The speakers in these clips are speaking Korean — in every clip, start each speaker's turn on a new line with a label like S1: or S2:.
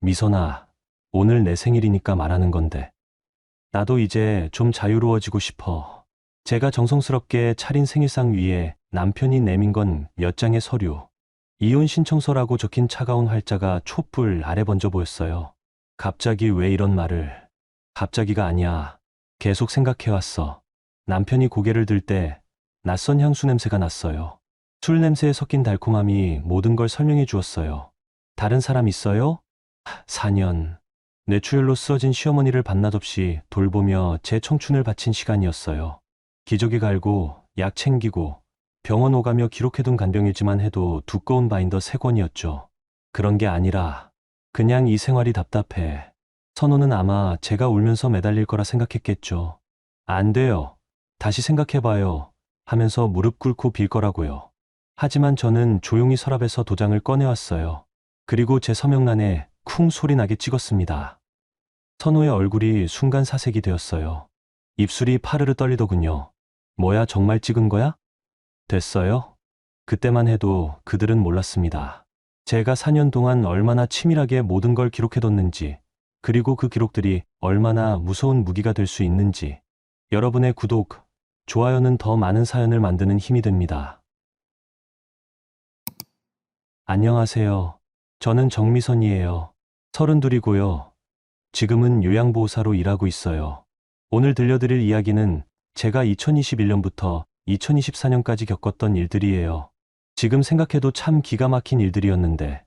S1: 미선아, 오늘 내 생일이니까 말하는 건데. 나도 이제 좀 자유로워지고 싶어. 제가 정성스럽게 차린 생일상 위에 남편이 내민 건 몇 장의 서류. 이혼 신청서라고 적힌 차가운 활자가 촛불 아래 번져 보였어요. 갑자기 왜 이런 말을. 갑자기가 아니야. 계속 생각해왔어. 남편이 고개를 들 때 낯선 향수 냄새가 났어요. 술 냄새에 섞인 달콤함이 모든 걸 설명해 주었어요. 다른 사람 있어요? 4년. 뇌출혈로 쓰러진 시어머니를 밤낮 없이 돌보며 제 청춘을 바친 시간이었어요. 기저귀 갈고, 약 챙기고, 병원 오가며 기록해둔 간병이지만 해도 두꺼운 바인더 3권이었죠. 그런 게 아니라, 그냥 이 생활이 답답해. 선호는 아마 제가 울면서 매달릴 거라 생각했겠죠. 안 돼요. 다시 생각해봐요. 하면서 무릎 꿇고 빌 거라고요. 하지만 저는 조용히 서랍에서 도장을 꺼내왔어요. 그리고 제 서명란에 쿵 소리 나게 찍었습니다. 선호의 얼굴이 순간 사색이 되었어요. 입술이 파르르 떨리더군요. 뭐야, 정말 찍은 거야? 됐어요? 그때만 해도 그들은 몰랐습니다. 제가 4년 동안 얼마나 치밀하게 모든 걸 기록해뒀는지, 그리고 그 기록들이 얼마나 무서운 무기가 될 수 있는지. 여러분의 구독, 좋아요는 더 많은 사연을 만드는 힘이 됩니다. 안녕하세요. 저는 정미선이에요. 32이고요. 지금은 요양보호사로 일하고 있어요. 오늘 들려드릴 이야기는 제가 2021년부터 2024년까지 겪었던 일들이에요. 지금 생각해도 참 기가 막힌 일들이었는데,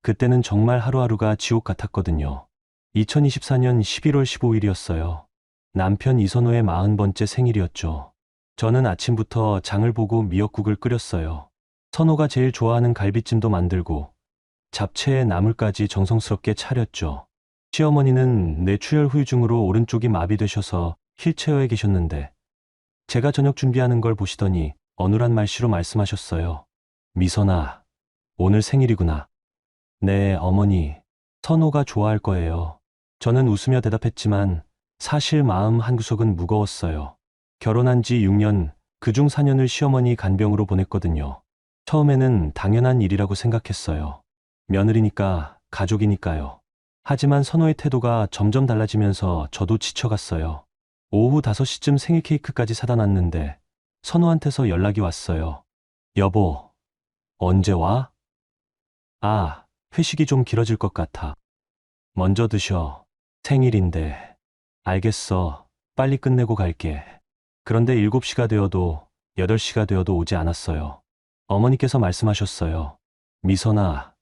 S1: 그때는 정말 하루하루가 지옥 같았거든요. 2024년 11월 15일이었어요. 남편 이선호의 40번째 생일이었죠. 저는 아침부터 장을 보고 미역국을 끓였어요. 선호가 제일 좋아하는 갈비찜도 만들고, 잡채에 나물까지 정성스럽게 차렸죠. 시어머니는 뇌출혈 후유증으로 오른쪽이 마비되셔서 휠체어에 계셨는데, 제가 저녁 준비하는 걸 보시더니 어눌한 말씨로 말씀하셨어요. 미선아, 오늘 생일이구나. 네, 어머니. 선호가 좋아할 거예요. 저는 웃으며 대답했지만 사실 마음 한구석은 무거웠어요. 결혼한 지 6년, 그중 4년을 시어머니 간병으로 보냈거든요. 처음에는 당연한 일이라고 생각했어요. 며느리니까, 가족이니까요. 하지만 선호의 태도가 점점 달라지면서 저도 지쳐갔어요. 오후 5시쯤 생일 케이크까지 사다 놨는데 선호한테서 연락이 왔어요. 여보, 언제 와? 아, 회식이 좀 길어질 것 같아. 먼저 드셔. 생일인데. 알겠어. 빨리 끝내고 갈게. 그런데 7시가 되어도 8시가 되어도 오지 않았어요. 어머니께서 말씀하셨어요. 미선아,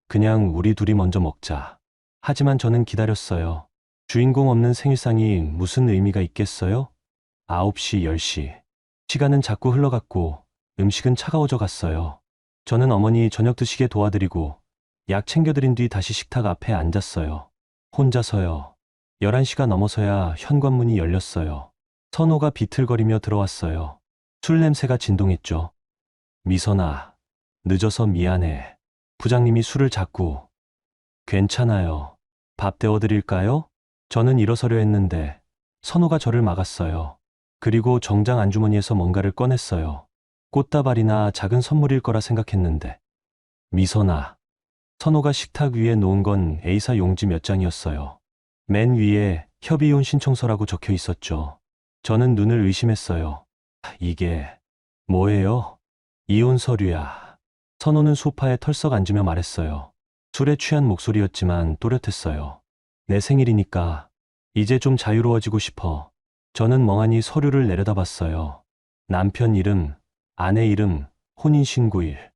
S1: 그냥 우리 둘이 먼저 먹자. 하지만 저는 기다렸어요. 주인공 없는 생일상이 무슨 의미가 있겠어요? 9시, 10시. 시간은 자꾸 흘러갔고 음식은 차가워져 갔어요. 저는 어머니 저녁 드시게 도와드리고 약 챙겨드린 뒤 다시 식탁 앞에 앉았어요. 혼자서요. 11시가 넘어서야 현관문이 열렸어요. 선호가 비틀거리며 들어왔어요. 술 냄새가 진동했죠. 미선아, 늦어서 미안해. 부장님이 술을 자꾸. 괜찮아요. 밥 데워드릴까요? 저는 일어서려 했는데 선호가 저를 막았어요. 그리고 정장 안주머니에서 뭔가를 꺼냈어요. 꽃다발이나 작은 선물일 거라 생각했는데. 미선아. 선호가 식탁 위에 놓은 건 A사 용지 몇 장이었어요. 맨 위에 협의혼 신청서라고 적혀 있었죠. 저는 눈을 의심했어요. 이게 뭐예요? 이혼 서류야. 선호는 소파에 털썩 앉으며 말했어요. 술에 취한 목소리였지만 또렷했어요. 내 생일이니까 이제 좀 자유로워지고 싶어. 저는 멍하니 서류를 내려다봤어요. 남편 이름, 아내 이름, 혼인신고일.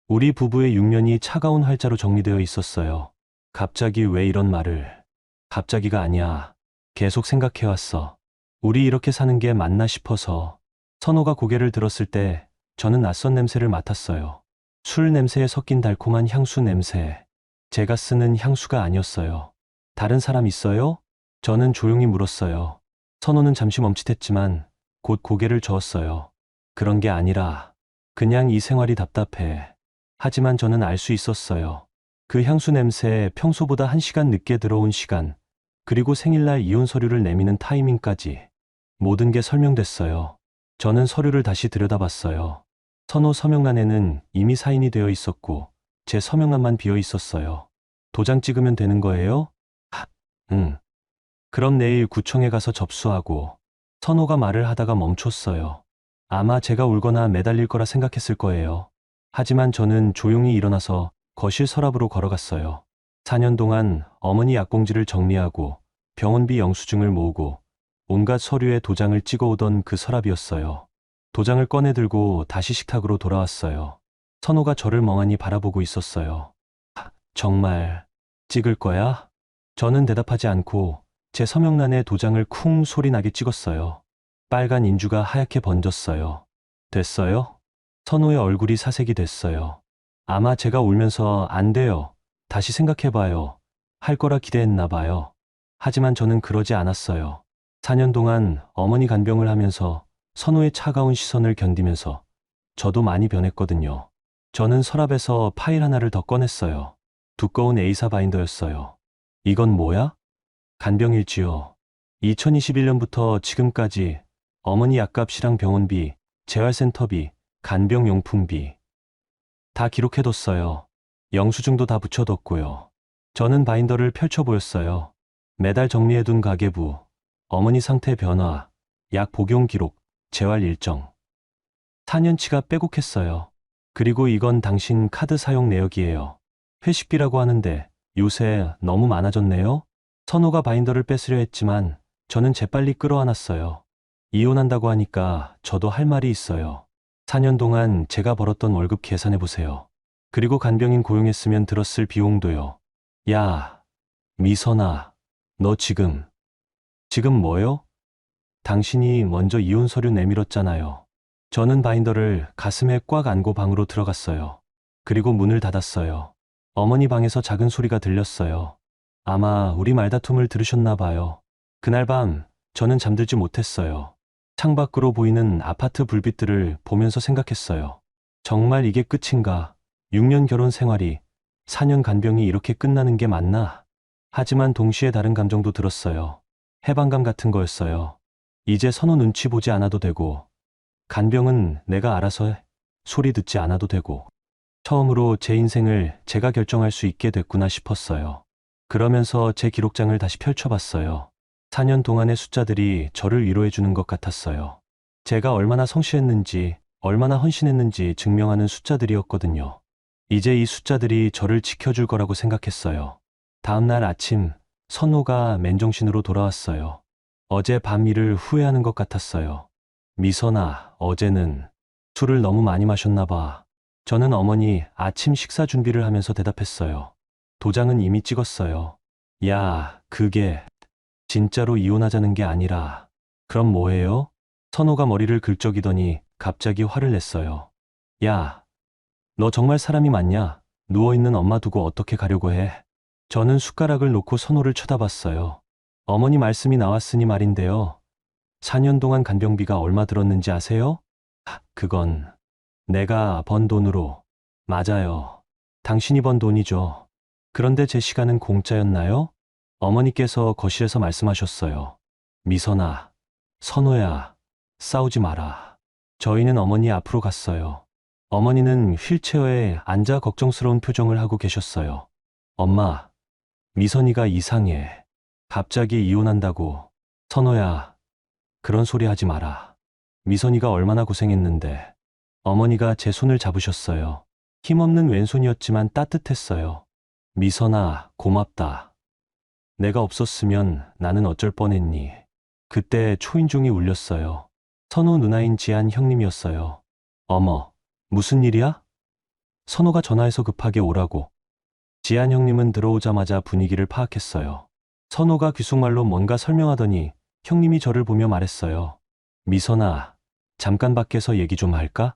S1: 우리 부부의 6년이 차가운 활자로 정리되어 있었어요. 갑자기 왜 이런 말을. 갑자기가 아니야. 계속 생각해왔어. 우리 이렇게 사는 게 맞나 싶어서. 선호가 고개를 들었을 때 저는 낯선 냄새를 맡았어요. 술 냄새에 섞인 달콤한 향수 냄새. 제가 쓰는 향수가 아니었어요. 다른 사람 있어요? 저는 조용히 물었어요. 선호는 잠시 멈칫했지만 곧 고개를 저었어요. 그런 게 아니라 그냥 이 생활이 답답해. 하지만 저는 알 수 있었어요. 그 향수 냄새에 평소보다 1시간 늦게 들어온 시간, 그리고 생일날 이혼 서류를 내미는 타이밍까지 모든 게 설명됐어요. 저는 서류를 다시 들여다봤어요. 선호 서명란에는 이미 사인이 되어 있었고 제 서명란만 비어 있었어요. 도장 찍으면 되는 거예요? 응. 그럼 내일 구청에 가서 접수하고. 선호가 말을 하다가 멈췄어요. 아마 제가 울거나 매달릴 거라 생각했을 거예요. 하지만 저는 조용히 일어나서 거실 서랍으로 걸어갔어요. 4년 동안 어머니 약봉지를 정리하고 병원비 영수증을 모으고 온갖 서류에 도장을 찍어오던 그 서랍이었어요. 도장을 꺼내 들고 다시 식탁으로 돌아왔어요. 선호가 저를 멍하니 바라보고 있었어요. 정말 찍을 거야? 저는 대답하지 않고 제 서명란에 도장을 쿵 소리 나게 찍었어요. 빨간 인주가 하얗게 번졌어요. 됐어요? 선호의 얼굴이 사색이 됐어요. 아마 제가 울면서 안 돼요. 다시 생각해봐요. 할 거라 기대했나 봐요. 하지만 저는 그러지 않았어요. 4년 동안 어머니 간병을 하면서 선호의 차가운 시선을 견디면서 저도 많이 변했거든요. 저는 서랍에서 파일 하나를 더 꺼냈어요. 두꺼운 A사 바인더였어요. 이건 뭐야? 간병일지요. 2021년부터 지금까지 어머니 약값이랑 병원비, 재활센터비, 간병용품비 다 기록해뒀어요. 영수증도 다 붙여뒀고요. 저는 바인더를 펼쳐 보였어요. 매달 정리해둔 가계부, 어머니 상태 변화, 약 복용 기록, 재활 일정. 4년치가 빼곡했어요. 그리고 이건 당신 카드 사용 내역이에요. 회식비라고 하는데 요새 너무 많아졌네요. 선호가 바인더를 뺏으려 했지만 저는 재빨리 끌어안았어요. 이혼한다고 하니까 저도 할 말이 있어요. 4년 동안 제가 벌었던 월급 계산해보세요. 그리고 간병인 고용했으면 들었을 비용도요. 야, 미선아, 너 지금 뭐요? 당신이 먼저 이혼 서류 내밀었잖아요. 저는 바인더를 가슴에 꽉 안고 방으로 들어갔어요. 그리고 문을 닫았어요. 어머니 방에서 작은 소리가 들렸어요. 아마 우리 말다툼을 들으셨나 봐요. 그날 밤 저는 잠들지 못했어요. 창밖으로 보이는 아파트 불빛들을 보면서 생각했어요. 정말 이게 끝인가? 6년 결혼 생활이 4년 간병이 이렇게 끝나는 게 맞나? 하지만 동시에 다른 감정도 들었어요. 해방감 같은 거였어요. 이제 선호 눈치 보지 않아도 되고, 간병은 내가 알아서 해. 소리 듣지 않아도 되고, 처음으로 제 인생을 제가 결정할 수 있게 됐구나 싶었어요. 그러면서 제 기록장을 다시 펼쳐봤어요. 4년 동안의 숫자들이 저를 위로해주는 것 같았어요. 제가 얼마나 성실했는지, 얼마나 헌신했는지 증명하는 숫자들이었거든요. 이제 이 숫자들이 저를 지켜줄 거라고 생각했어요. 다음 날 아침, 선호가 맨정신으로 돌아왔어요. 어제 밤 일을 후회하는 것 같았어요. 미선아, 어제는 술을 너무 많이 마셨나 봐. 저는 어머니 아침 식사 준비를 하면서 대답했어요. 도장은 이미 찍었어요. 야, 그게 진짜로 이혼하자는 게 아니라. 그럼 뭐예요? 선호가 머리를 긁적이더니 갑자기 화를 냈어요. 야, 너 정말 사람이 맞냐? 누워있는 엄마 두고 어떻게 가려고 해? 저는 숟가락을 놓고 선호를 쳐다봤어요. 어머니 말씀이 나왔으니 말인데요. 4년 동안 간병비가 얼마 들었는지 아세요? 그건 내가 번 돈으로. 맞아요. 당신이 번 돈이죠. 그런데 제 시간은 공짜였나요? 어머니께서 거실에서 말씀하셨어요. 미선아, 선호야, 싸우지 마라. 저희는 어머니 앞으로 갔어요. 어머니는 휠체어에 앉아 걱정스러운 표정을 하고 계셨어요. 엄마, 미선이가 이상해. 갑자기 이혼한다고. 선호야, 그런 소리 하지 마라. 미선이가 얼마나 고생했는데. 어머니가 제 손을 잡으셨어요. 힘없는 왼손이었지만 따뜻했어요. 미선아, 고맙다. 내가 없었으면 나는 어쩔 뻔했니. 그때 초인종이 울렸어요. 선호 누나인 지한 형님이었어요. 어머, 무슨 일이야? 선호가 전화해서 급하게 오라고. 지한 형님은 들어오자마자 분위기를 파악했어요. 선호가 귓속말로 뭔가 설명하더니 형님이 저를 보며 말했어요. 미선아, 잠깐 밖에서 얘기 좀 할까?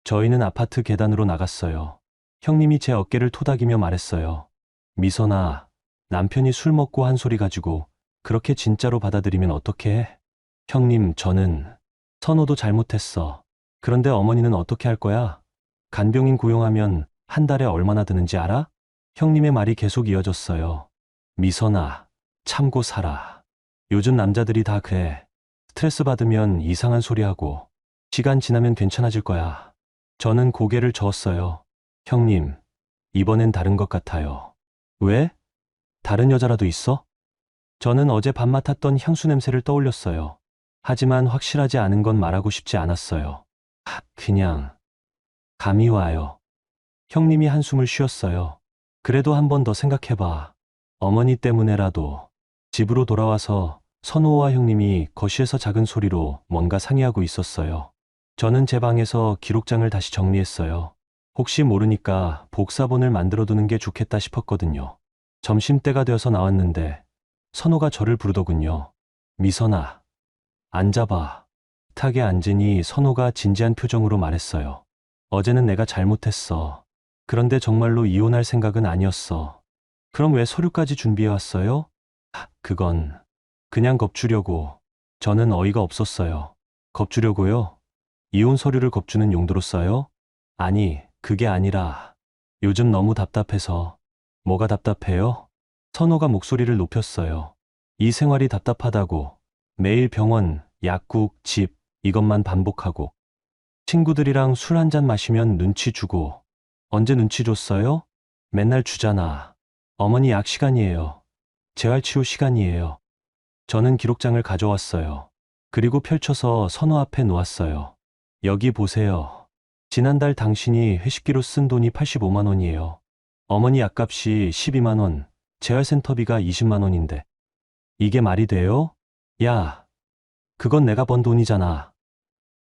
S1: 저희는 아파트 계단으로 나갔어요. 형님이 제 어깨를 토닥이며 말했어요. 미선아, 남편이 술 먹고 한 소리 가지고 그렇게 진짜로 받아들이면 어떡해? 해? 형님, 저는 선호도 잘못했어. 그런데 어머니는 어떻게 할 거야? 간병인 고용하면 한 달에 얼마나 드는지 알아? 형님의 말이 계속 이어졌어요. 미선아, 참고 살아. 요즘 남자들이 다 그래. 스트레스 받으면 이상한 소리 하고 시간 지나면 괜찮아질 거야. 저는 고개를 저었어요. 형님, 이번엔 다른 것 같아요. 왜? 다른 여자라도 있어? 저는 어제 밤 맡았던 향수 냄새를 떠올렸어요. 하지만 확실하지 않은 건 말하고 싶지 않았어요. 그냥 감이 와요. 형님이 한숨을 쉬었어요. 그래도 한 번 더 생각해봐. 어머니 때문에라도. 집으로 돌아와서 선호와 형님이 거실에서 작은 소리로 뭔가 상의하고 있었어요. 저는 제 방에서 기록장을 다시 정리했어요. 혹시 모르니까 복사본을 만들어두는 게 좋겠다 싶었거든요. 점심때가 되어서 나왔는데 선호가 저를 부르더군요. 미선아, 앉아봐. 탁에 앉으니 선호가 진지한 표정으로 말했어요. 어제는 내가 잘못했어. 그런데 정말로 이혼할 생각은 아니었어. 그럼 왜 서류까지 준비해왔어요? 그건 그냥 겁주려고. 저는 어이가 없었어요. 겁주려고요? 이혼 서류를 겁주는 용도로 써요? 아니, 그게 아니라 요즘 너무 답답해서. 뭐가 답답해요? 선호가 목소리를 높였어요. 이 생활이 답답하다고. 매일 병원, 약국, 집, 이것만 반복하고. 친구들이랑 술 한잔 마시면 눈치 주고. 언제 눈치 줬어요? 맨날 주잖아. 어머니 약 시간이에요. 재활치료 시간이에요. 저는 기록장을 가져왔어요. 그리고 펼쳐서 선호 앞에 놓았어요. 여기 보세요. 지난달 당신이 회식비로 쓴 돈이 85만 원이에요. 어머니 약값이 12만 원, 재활센터비가 20만 원인데. 이게 말이 돼요? 야, 그건 내가 번 돈이잖아.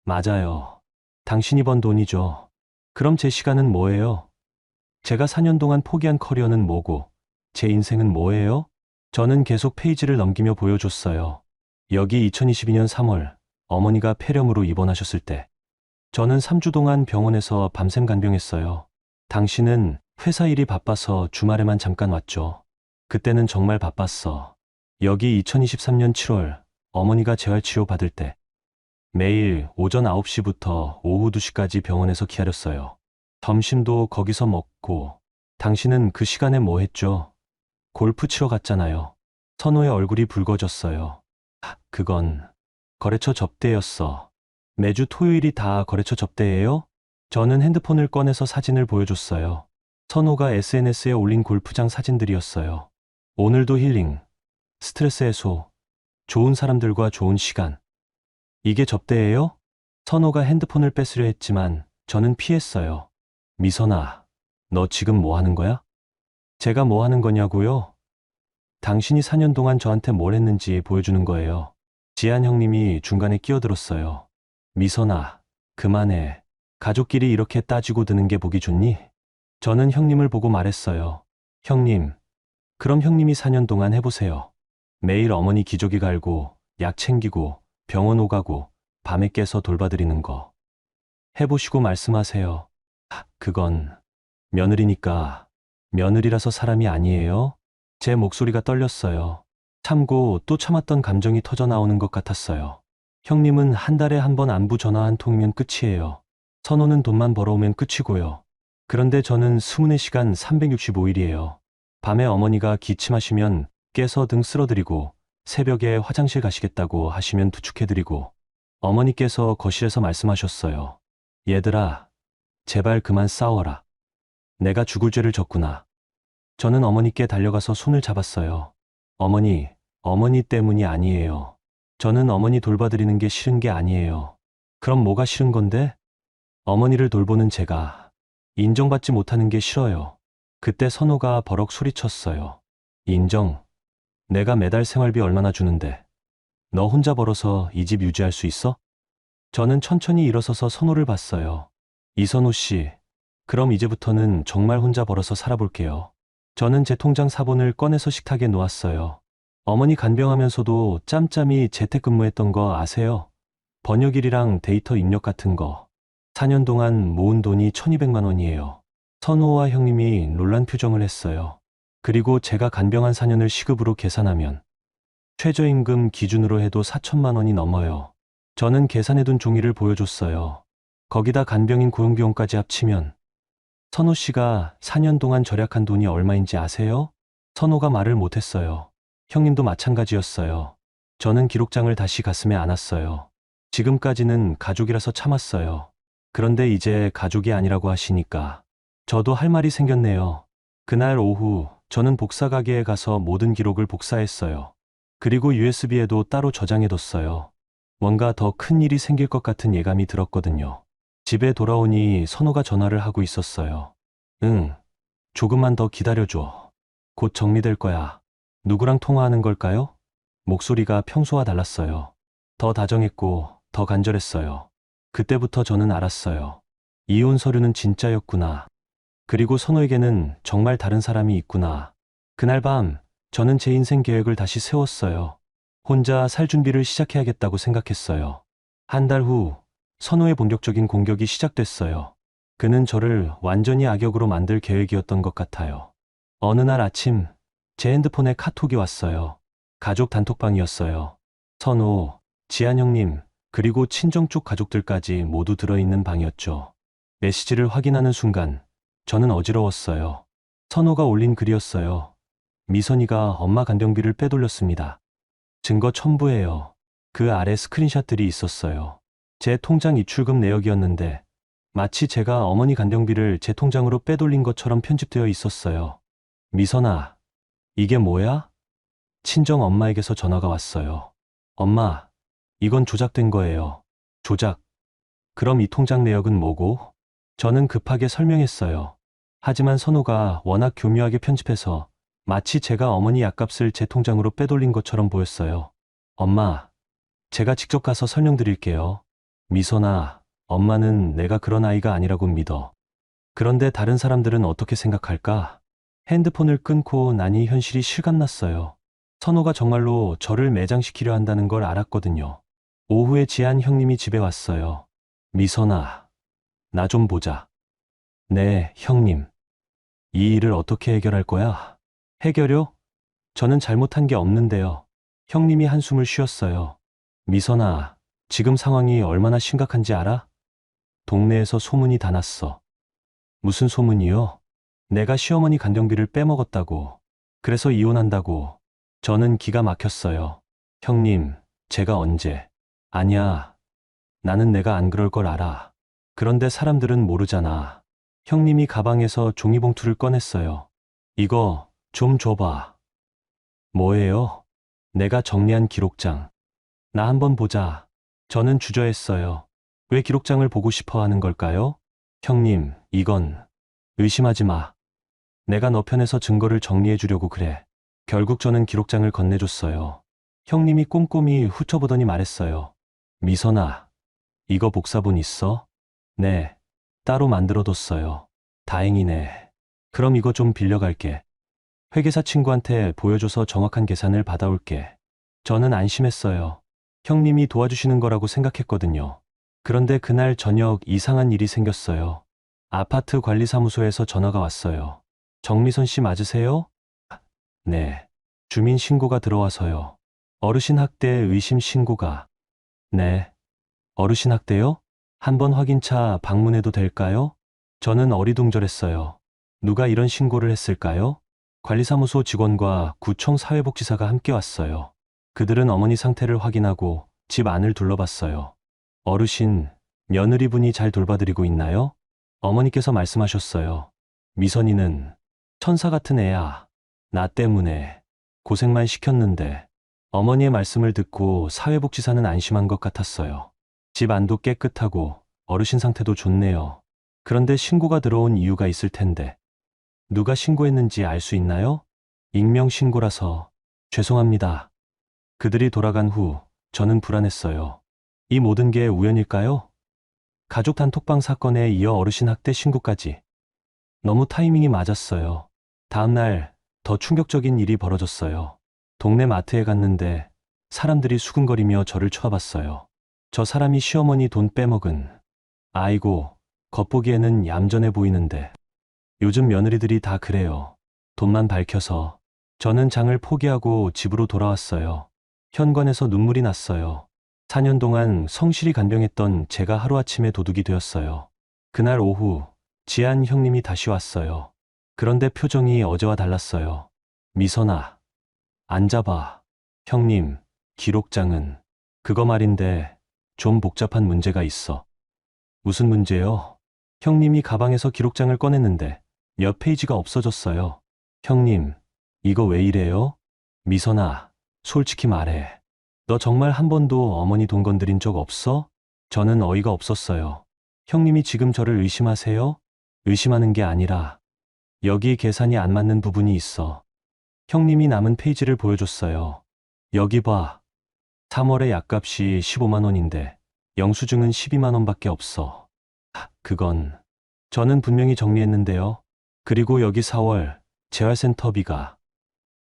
S1: 맞아요. 당신이 번 돈이죠. 그럼 제 시간은 뭐예요? 제가 4년 동안 포기한 커리어는 뭐고, 제 인생은 뭐예요? 저는 계속 페이지를 넘기며 보여줬어요. 여기 2022년 3월, 어머니가 폐렴으로 입원하셨을 때. 저는 3주 동안 병원에서 밤샘 간병했어요. 당신은 회사 일이 바빠서 주말에만 잠깐 왔죠. 그때는 정말 바빴어. 여기 2023년 7월, 어머니가 재활치료 받을 때. 매일 오전 9시부터 오후 2시까지 병원에서 기다렸어요. 점심도 거기서 먹고. 당신은 그 시간에 뭐 했죠? 골프 치러 갔잖아요. 선호의 얼굴이 붉어졌어요. 그건 거래처 접대였어. 매주 토요일이 다 거래처 접대예요? 저는 핸드폰을 꺼내서 사진을 보여줬어요. 선호가 SNS에 올린 골프장 사진들이었어요. 오늘도 힐링, 스트레스 해소, 좋은 사람들과 좋은 시간. 이게 접대예요? 선호가 핸드폰을 뺏으려 했지만 저는 피했어요. 미선아, 너 지금 뭐 하는 거야? 제가 뭐 하는 거냐고요? 당신이 4년 동안 저한테 뭘 했는지 보여주는 거예요. 지한 형님이 중간에 끼어들었어요. 미선아, 그만해. 가족끼리 이렇게 따지고 드는 게 보기 좋니? 저는 형님을 보고 말했어요. 형님, 그럼 형님이 4년 동안 해보세요. 매일 어머니 기저귀 갈고, 약 챙기고, 병원 오가고, 밤에 깨서 돌봐드리는 거. 해보시고 말씀하세요. 그건 며느리니까. 며느리라서 사람이 아니에요? 제 목소리가 떨렸어요. 참고 또 참았던 감정이 터져 나오는 것 같았어요. 형님은 한 달에 한 번 안부 전화 한 통이면 끝이에요. 선호는 돈만 벌어오면 끝이고요. 그런데 저는 24시간 365일이에요. 밤에 어머니가 기침하시면 깨서 등 쓸어드리고, 새벽에 화장실 가시겠다고 하시면 부축해드리고, 어머니께서 거실에서 말씀하셨어요. 얘들아, 제발 그만 싸워라. 내가 죽을 죄를 졌구나. 저는 어머니께 달려가서 손을 잡았어요. 어머니 때문이 아니에요. 저는 어머니 돌봐드리는 게 싫은 게 아니에요. 그럼 뭐가 싫은 건데? 어머니를 돌보는 제가 인정받지 못하는 게 싫어요. 그때 선호가 버럭 소리쳤어요. 인정? 내가 매달 생활비 얼마나 주는데 너 혼자 벌어서 이 집 유지할 수 있어? 저는 천천히 일어서서 선호를 봤어요. 이선호 씨, 그럼 이제부터는 정말 혼자 벌어서 살아볼게요. 저는 제 통장 사본을 꺼내서 식탁에 놓았어요. 어머니 간병하면서도 짬짬이 재택근무했던 거 아세요? 번역일이랑 데이터 입력 같은 거. 4년 동안 모은 돈이 1200만 원이에요. 선호와 형님이 놀란 표정을 했어요. 그리고 제가 간병한 4년을 시급으로 계산하면 최저임금 기준으로 해도 4천만 원이 넘어요. 저는 계산해둔 종이를 보여줬어요. 거기다 간병인 고용비용까지 합치면 선호 씨가 4년 동안 절약한 돈이 얼마인지 아세요? 선호가 말을 못했어요. 형님도 마찬가지였어요. 저는 기록장을 다시 가슴에 안았어요. 지금까지는 가족이라서 참았어요. 그런데 이제 가족이 아니라고 하시니까 저도 할 말이 생겼네요. 그날 오후 저는 복사 가게에 가서 모든 기록을 복사했어요. 그리고 USB에도 따로 저장해뒀어요. 뭔가 더 큰 일이 생길 것 같은 예감이 들었거든요. 집에 돌아오니 선호가 전화를 하고 있었어요. 응, 조금만 더 기다려줘. 곧 정리될 거야. 누구랑 통화하는 걸까요? 목소리가 평소와 달랐어요. 더 다정했고 더 간절했어요. 그때부터 저는 알았어요. 이혼 서류는 진짜였구나. 그리고 선호에게는 정말 다른 사람이 있구나. 그날 밤 저는 제 인생 계획을 다시 세웠어요. 혼자 살 준비를 시작해야겠다고 생각했어요. 한 달 후 선호의 본격적인 공격이 시작됐어요. 그는 저를 완전히 악역으로 만들 계획이었던 것 같아요. 어느 날 아침 제 핸드폰에 카톡이 왔어요. 가족 단톡방이었어요. 선호, 지한 형님, 그리고 친정 쪽 가족들까지 모두 들어있는 방이었죠. 메시지를 확인하는 순간 저는 어지러웠어요. 선호가 올린 글이었어요. 미선이가 엄마 간병비를 빼돌렸습니다. 증거 첨부해요. 그 아래 스크린샷들이 있었어요. 제 통장 입출금 내역이었는데 마치 제가 어머니 간병비를 제 통장으로 빼돌린 것처럼 편집되어 있었어요. 미선아, 이게 뭐야? 친정 엄마에게서 전화가 왔어요. 엄마, 이건 조작된 거예요. 조작. 그럼 이 통장 내역은 뭐고? 저는 급하게 설명했어요. 하지만 선호가 워낙 교묘하게 편집해서 마치 제가 어머니 약값을 제 통장으로 빼돌린 것처럼 보였어요. 엄마, 제가 직접 가서 설명드릴게요. 미선아, 엄마는 내가 그런 아이가 아니라고 믿어. 그런데 다른 사람들은 어떻게 생각할까? 핸드폰을 끊고 나니 현실이 실감났어요. 선호가 정말로 저를 매장시키려 한다는 걸 알았거든요. 오후에 지한 형님이 집에 왔어요. 미선아, 나 좀 보자. 네, 형님. 이 일을 어떻게 해결할 거야? 해결요? 저는 잘못한 게 없는데요. 형님이 한숨을 쉬었어요. 미선아, 지금 상황이 얼마나 심각한지 알아? 동네에서 소문이 다 났어. 무슨 소문이요? 내가 시어머니 간병비를 빼먹었다고. 그래서 이혼한다고. 저는 기가 막혔어요. 형님, 제가 언제? 아니야. 나는 내가 안 그럴 걸 알아. 그런데 사람들은 모르잖아. 형님이 가방에서 종이봉투를 꺼냈어요. 이거 좀 줘봐. 뭐예요? 내가 정리한 기록장. 나 한번 보자. 저는 주저했어요. 왜 기록장을 보고 싶어 하는 걸까요? 형님, 이건 의심하지 마. 내가 너 편에서 증거를 정리해 주려고 그래. 결국 저는 기록장을 건네줬어요. 형님이 꼼꼼히 훑어보더니 말했어요. 미선아, 이거 복사본 있어? 네, 따로 만들어뒀어요. 다행이네. 그럼 이거 좀 빌려갈게. 회계사 친구한테 보여줘서 정확한 계산을 받아올게. 저는 안심했어요. 형님이 도와주시는 거라고 생각했거든요. 그런데 그날 저녁 이상한 일이 생겼어요. 아파트 관리사무소에서 전화가 왔어요. 정미선 씨 맞으세요? 네. 주민 신고가 들어와서요. 어르신 학대 의심 신고가. 네. 어르신 학대요? 한번 확인차 방문해도 될까요? 저는 어리둥절했어요. 누가 이런 신고를 했을까요? 관리사무소 직원과 구청 사회복지사가 함께 왔어요. 그들은 어머니 상태를 확인하고 집 안을 둘러봤어요. 어르신, 며느리분이 잘 돌봐드리고 있나요? 어머니께서 말씀하셨어요. 미선이는 천사 같은 애야. 나 때문에 고생만 시켰는데. 어머니의 말씀을 듣고 사회복지사는 안심한 것 같았어요. 집 안도 깨끗하고 어르신 상태도 좋네요. 그런데 신고가 들어온 이유가 있을 텐데. 누가 신고했는지 알 수 있나요? 익명 신고라서 죄송합니다. 그들이 돌아간 후 저는 불안했어요. 이 모든 게 우연일까요? 가족 단톡방 사건에 이어 어르신 학대 신고까지. 너무 타이밍이 맞았어요. 다음 날 더 충격적인 일이 벌어졌어요. 동네 마트에 갔는데 사람들이 수근거리며 저를 쳐다봤어요. 저 사람이 시어머니 돈 빼먹은. 아이고, 겉보기에는 얌전해 보이는데. 요즘 며느리들이 다 그래요. 돈만 밝혀서. 저는 장을 포기하고 집으로 돌아왔어요. 현관에서 눈물이 났어요. 4년 동안 성실히 간병했던 제가 하루아침에 도둑이 되었어요. 그날 오후 지한 형님이 다시 왔어요. 그런데 표정이 어제와 달랐어요. 미선아, 앉아봐. 형님, 기록장은. 그거 말인데 좀 복잡한 문제가 있어. 무슨 문제요? 형님이 가방에서 기록장을 꺼냈는데 몇 페이지가 없어졌어요. 형님, 이거 왜 이래요? 미선아, 솔직히 말해. 너 정말 한 번도 어머니 돈 건드린 적 없어? 저는 어이가 없었어요. 형님이 지금 저를 의심하세요? 의심하는 게 아니라 여기 계산이 안 맞는 부분이 있어. 형님이 남은 페이지를 보여줬어요. 여기 봐. 3월에 약값이 15만 원인데 영수증은 12만 원밖에 없어. 그건 저는 분명히 정리했는데요. 그리고 여기 4월 재활센터비가.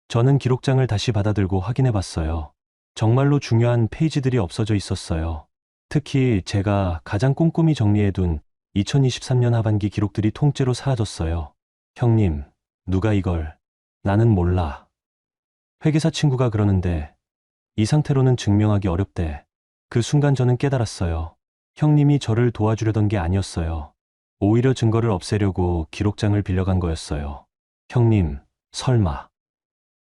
S1: 저는 기록장을 다시 받아들고 확인해 봤어요. 정말로 중요한 페이지들이 없어져 있었어요. 특히 제가 가장 꼼꼼히 정리해둔 2023년 하반기 기록들이 통째로 사라졌어요. 형님, 누가 이걸? 나는 몰라. 회계사 친구가 그러는데 이 상태로는 증명하기 어렵대. 그 순간 저는 깨달았어요. 형님이 저를 도와주려던 게 아니었어요. 오히려 증거를 없애려고 기록장을 빌려간 거였어요. 형님, 설마.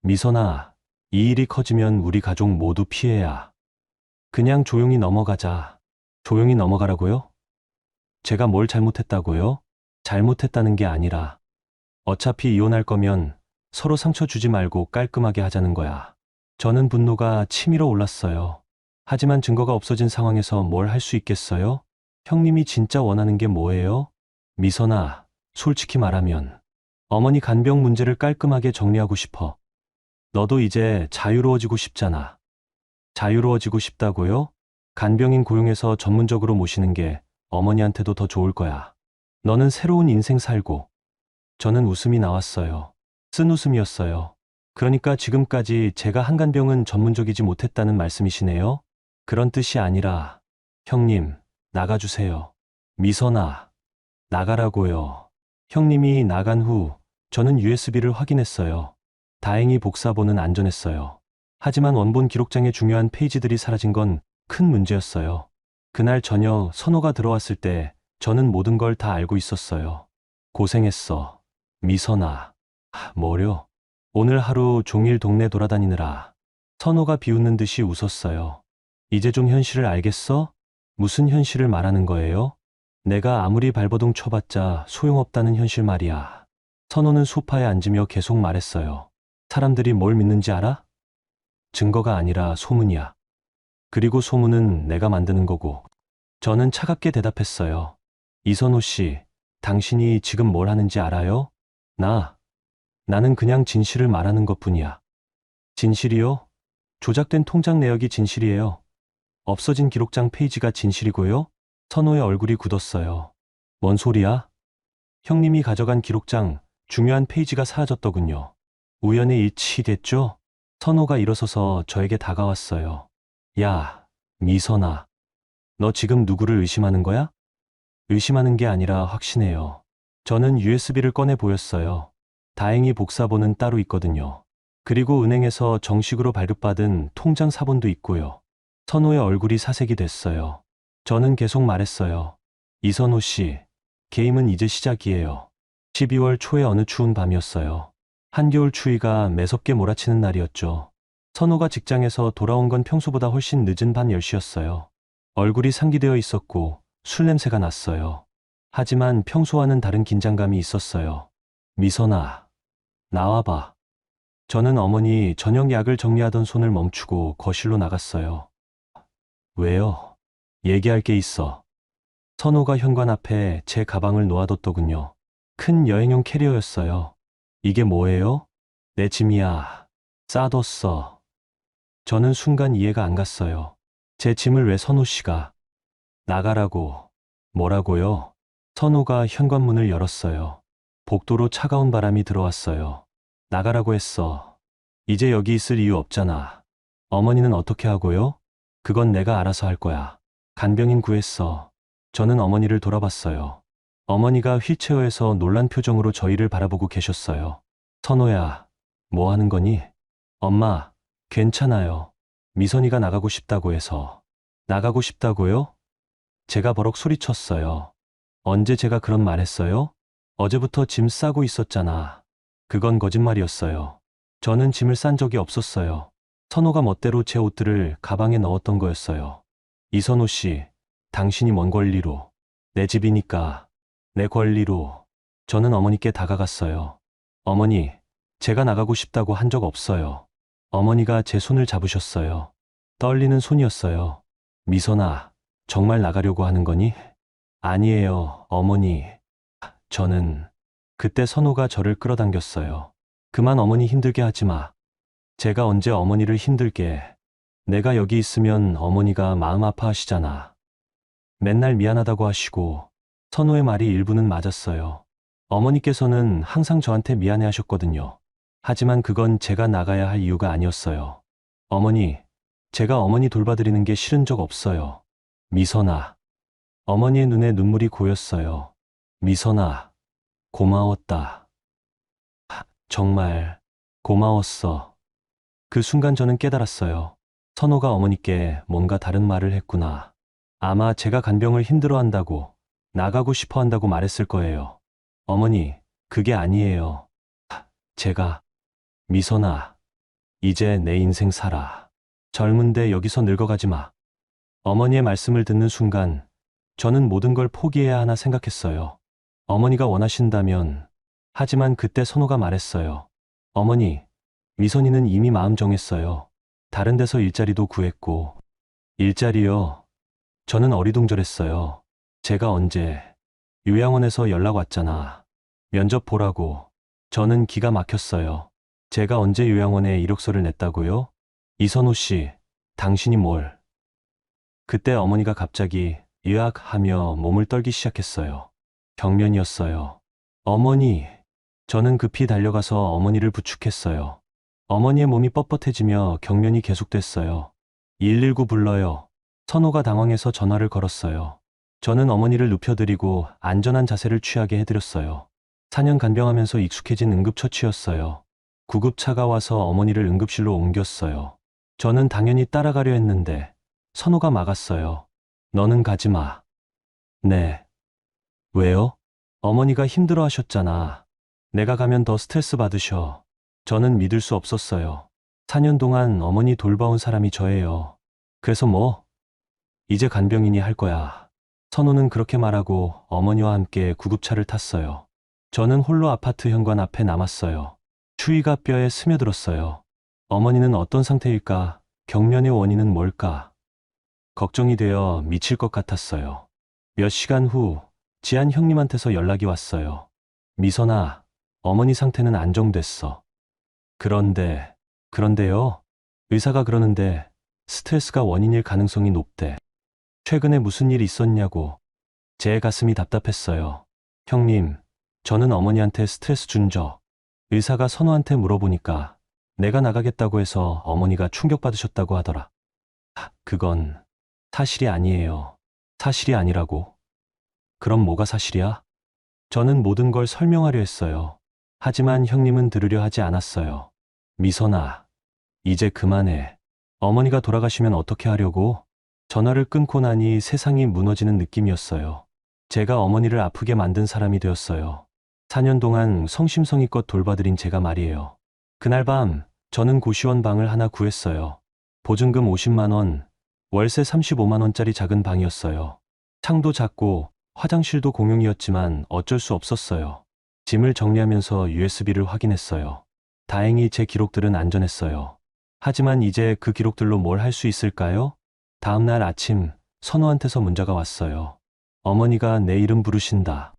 S1: 미선아, 이 일이 커지면 우리 가족 모두 피해야. 그냥 조용히 넘어가자. 조용히 넘어가라고요? 제가 뭘 잘못했다고요? 잘못했다는 게 아니라 어차피 이혼할 거면 서로 상처 주지 말고 깔끔하게 하자는 거야. 저는 분노가 치밀어 올랐어요. 하지만 증거가 없어진 상황에서 뭘 할 수 있겠어요? 형님이 진짜 원하는 게 뭐예요? 미선아, 솔직히 말하면 어머니 간병 문제를 깔끔하게 정리하고 싶어. 너도 이제 자유로워지고 싶잖아. 자유로워지고 싶다고요? 간병인 고용해서 전문적으로 모시는 게 어머니한테도 더 좋을 거야. 너는 새로운 인생 살고. 저는 웃음이 나왔어요. 쓴 웃음이었어요. 그러니까 지금까지 제가 한간병은 전문적이지 못했다는 말씀이시네요? 그런 뜻이 아니라, 형님, 나가주세요. 미선아, 나가라고요. 형님이 나간 후 저는 USB를 확인했어요. 다행히 복사본은 안전했어요. 하지만 원본 기록장의 중요한 페이지들이 사라진 건 큰 문제였어요. 그날 저녁 선호가 들어왔을 때 저는 모든 걸 다 알고 있었어요. 고생했어. 미선아. 뭐려? 오늘 하루 종일 동네 돌아다니느라. 선호가 비웃는 듯이 웃었어요. 이제 좀 현실을 알겠어? 무슨 현실을 말하는 거예요? 내가 아무리 발버둥 쳐봤자 소용없다는 현실 말이야. 선호는 소파에 앉으며 계속 말했어요. 사람들이 뭘 믿는지 알아? 증거가 아니라 소문이야. 그리고 소문은 내가 만드는 거고. 저는 차갑게 대답했어요. 이선호 씨, 당신이 지금 뭘 하는지 알아요? 나는 그냥 진실을 말하는 것뿐이야. 진실이요? 조작된 통장 내역이 진실이에요. 없어진 기록장 페이지가 진실이고요? 선호의 얼굴이 굳었어요. 뭔 소리야? 형님이 가져간 기록장 중요한 페이지가 사라졌더군요. 우연의 일치됐죠? 선호가 일어서서 저에게 다가왔어요. 야, 미선아. 너 지금 누구를 의심하는 거야? 의심하는 게 아니라 확신해요. 저는 USB를 꺼내 보였어요. 다행히 복사본은 따로 있거든요. 그리고 은행에서 정식으로 발급받은 통장 사본도 있고요. 선호의 얼굴이 사색이 됐어요. 저는 계속 말했어요. 이선호 씨, 게임은 이제 시작이에요. 12월 초의 어느 추운 밤이었어요. 한겨울 추위가 매섭게 몰아치는 날이었죠. 선호가 직장에서 돌아온 건 평소보다 훨씬 늦은 밤 10시였어요. 얼굴이 상기되어 있었고 술 냄새가 났어요. 하지만 평소와는 다른 긴장감이 있었어요. 미선아, 나와봐. 저는 어머니 저녁 약을 정리하던 손을 멈추고 거실로 나갔어요. 왜요? 얘기할 게 있어. 선호가 현관 앞에 제 가방을 놓아뒀더군요. 큰 여행용 캐리어였어요. 이게 뭐예요? 내 짐이야. 싸뒀어. 저는 순간 이해가 안 갔어요. 제 짐을 왜 선호 씨가? 나가라고. 뭐라고요? 선호가 현관문을 열었어요. 복도로 차가운 바람이 들어왔어요. 나가라고 했어. 이제 여기 있을 이유 없잖아. 어머니는 어떻게 하고요? 그건 내가 알아서 할 거야. 간병인 구했어. 저는 어머니를 돌아봤어요. 어머니가 휠체어에서 놀란 표정으로 저희를 바라보고 계셨어요. 선호야, 뭐 하는 거니? 엄마, 괜찮아요. 미선이가 나가고 싶다고 해서. 나가고 싶다고요? 제가 버럭 소리쳤어요. 언제 제가 그런 말 했어요? 어제부터 짐 싸고 있었잖아. 그건 거짓말이었어요. 저는 짐을 싼 적이 없었어요. 선호가 멋대로 제 옷들을 가방에 넣었던 거였어요. 이선호 씨, 당신이 뭔 권리로? 내 집이니까. 내 권리로. 저는 어머니께 다가갔어요. 어머니, 제가 나가고 싶다고 한 적 없어요. 어머니가 제 손을 잡으셨어요. 떨리는 손이었어요. 미선아, 정말 나가려고 하는 거니? 아니에요, 어머니. 저는 그때 선호가 저를 끌어당겼어요. 그만 어머니 힘들게 하지 마. 제가 언제 어머니를 힘들게. 내가 여기 있으면 어머니가 마음 아파하시잖아. 맨날 미안하다고 하시고 선호의 말이 일부는 맞았어요. 어머니께서는 항상 저한테 미안해 하셨거든요. 하지만 그건 제가 나가야 할 이유가 아니었어요. 어머니, 제가 어머니 돌봐드리는 게 싫은 적 없어요. 미선아. 어머니의 눈에 눈물이 고였어요. 미선아, 고마웠다. 정말 고마웠어. 그 순간 저는 깨달았어요. 선호가 어머니께 뭔가 다른 말을 했구나. 아마 제가 간병을 힘들어한다고, 나가고 싶어 한다고 말했을 거예요. 어머니, 그게 아니에요. 제가, 미선아, 이제 내 인생 살아. 젊은데 여기서 늙어가지 마. 어머니의 말씀을 듣는 순간, 저는 모든 걸 포기해야 하나 생각했어요. 어머니가 원하신다면, 하지만 그때 선호가 말했어요. 어머니, 미선이는 이미 마음 정했어요. 다른 데서 일자리도 구했고. 일자리요? 저는 어리둥절했어요. 제가 언제, 요양원에서 연락 왔잖아. 면접 보라고. 저는 기가 막혔어요. 제가 언제 요양원에 이력서를 냈다고요? 이선호 씨, 당신이 뭘. 그때 어머니가 갑자기 으악하며 몸을 떨기 시작했어요. 경련이었어요. 어머니. 저는 급히 달려가서 어머니를 부축했어요. 어머니의 몸이 뻣뻣해지며 경련이 계속됐어요. 119 불러요. 선호가 당황해서 전화를 걸었어요. 저는 어머니를 눕혀드리고 안전한 자세를 취하게 해드렸어요. 4년 간병하면서 익숙해진 응급처치였어요. 구급차가 와서 어머니를 응급실로 옮겼어요. 저는 당연히 따라가려 했는데 선호가 막았어요. 너는 가지 마. 네. 왜요? 어머니가 힘들어 하셨잖아. 내가 가면 더 스트레스 받으셔. 저는 믿을 수 없었어요. 4년 동안 어머니 돌봐온 사람이 저예요. 그래서 뭐? 이제 간병인이 할 거야. 선호는 그렇게 말하고 어머니와 함께 구급차를 탔어요. 저는 홀로 아파트 현관 앞에 남았어요. 추위가 뼈에 스며들었어요. 어머니는 어떤 상태일까? 경련의 원인은 뭘까? 걱정이 되어 미칠 것 같았어요. 몇 시간 후 지한 형님한테서 연락이 왔어요. 미선아, 어머니 상태는 안정됐어. 그런데요? 의사가 그러는데 스트레스가 원인일 가능성이 높대. 최근에 무슨 일 있었냐고. 제 가슴이 답답했어요. 형님, 저는 어머니한테 스트레스 준 적. 의사가 선호한테 물어보니까 내가 나가겠다고 해서 어머니가 충격받으셨다고 하더라. 그건 사실이 아니에요. 사실이 아니라고. 그럼 뭐가 사실이야? 저는 모든 걸 설명하려 했어요. 하지만 형님은 들으려 하지 않았어요. 미선아, 이제 그만해. 어머니가 돌아가시면 어떻게 하려고? 전화를 끊고 나니 세상이 무너지는 느낌이었어요. 제가 어머니를 아프게 만든 사람이 되었어요. 4년 동안 성심성의껏 돌봐드린 제가 말이에요. 그날 밤 저는 고시원 방을 하나 구했어요. 보증금 50만 원, 월세 35만 원짜리 작은 방이었어요. 창도 작고 화장실도 공용이었지만 어쩔 수 없었어요. 짐을 정리하면서 USB를 확인했어요. 다행히 제 기록들은 안전했어요. 하지만 이제 그 기록들로 뭘 할 수 있을까요? 다음 날 아침 선호한테서 문자가 왔어요. 어머니가 내 이름 부르신다.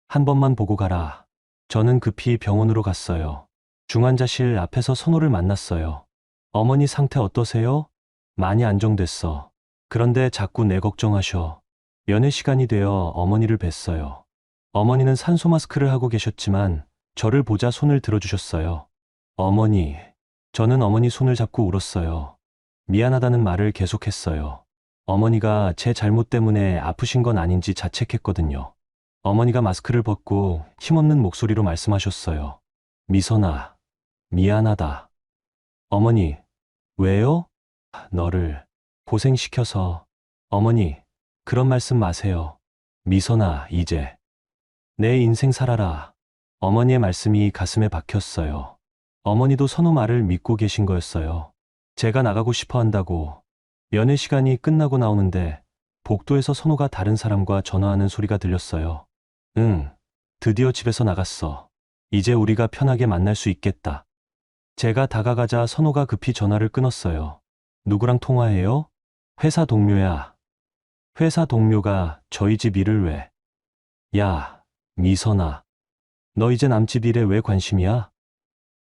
S1: 한 번만 보고 가라. 저는 급히 병원으로 갔어요. 중환자실 앞에서 선호를 만났어요. 어머니 상태 어떠세요? 많이 안정됐어. 그런데 자꾸 내 걱정하셔. 연애 시간이 되어 어머니를 뵀어요. 어머니는 산소 마스크를 하고 계셨지만 저를 보자 손을 들어주셨어요. 어머니. 저는 어머니 손을 잡고 울었어요. 미안하다는 말을 계속했어요. 어머니가 제 잘못 때문에 아프신 건 아닌지 자책했거든요. 어머니가 마스크를 벗고 힘없는 목소리로 말씀하셨어요. 미선아, 미안하다. 어머니, 왜요? 너를 고생시켜서. 어머니, 그런 말씀 마세요. 미선아, 이제 내 인생 살아라. 어머니의 말씀이 가슴에 박혔어요. 어머니도 선호 말을 믿고 계신 거였어요. 제가 나가고 싶어 한다고. 연애 시간이 끝나고 나오는데 복도에서 선호가 다른 사람과 전화하는 소리가 들렸어요. 응, 드디어 집에서 나갔어. 이제 우리가 편하게 만날 수 있겠다. 제가 다가가자 선호가 급히 전화를 끊었어요. 누구랑 통화해요? 회사 동료야. 회사 동료가 저희 집 일을 왜? 야, 미선아. 너 이제 남집 일에 왜 관심이야?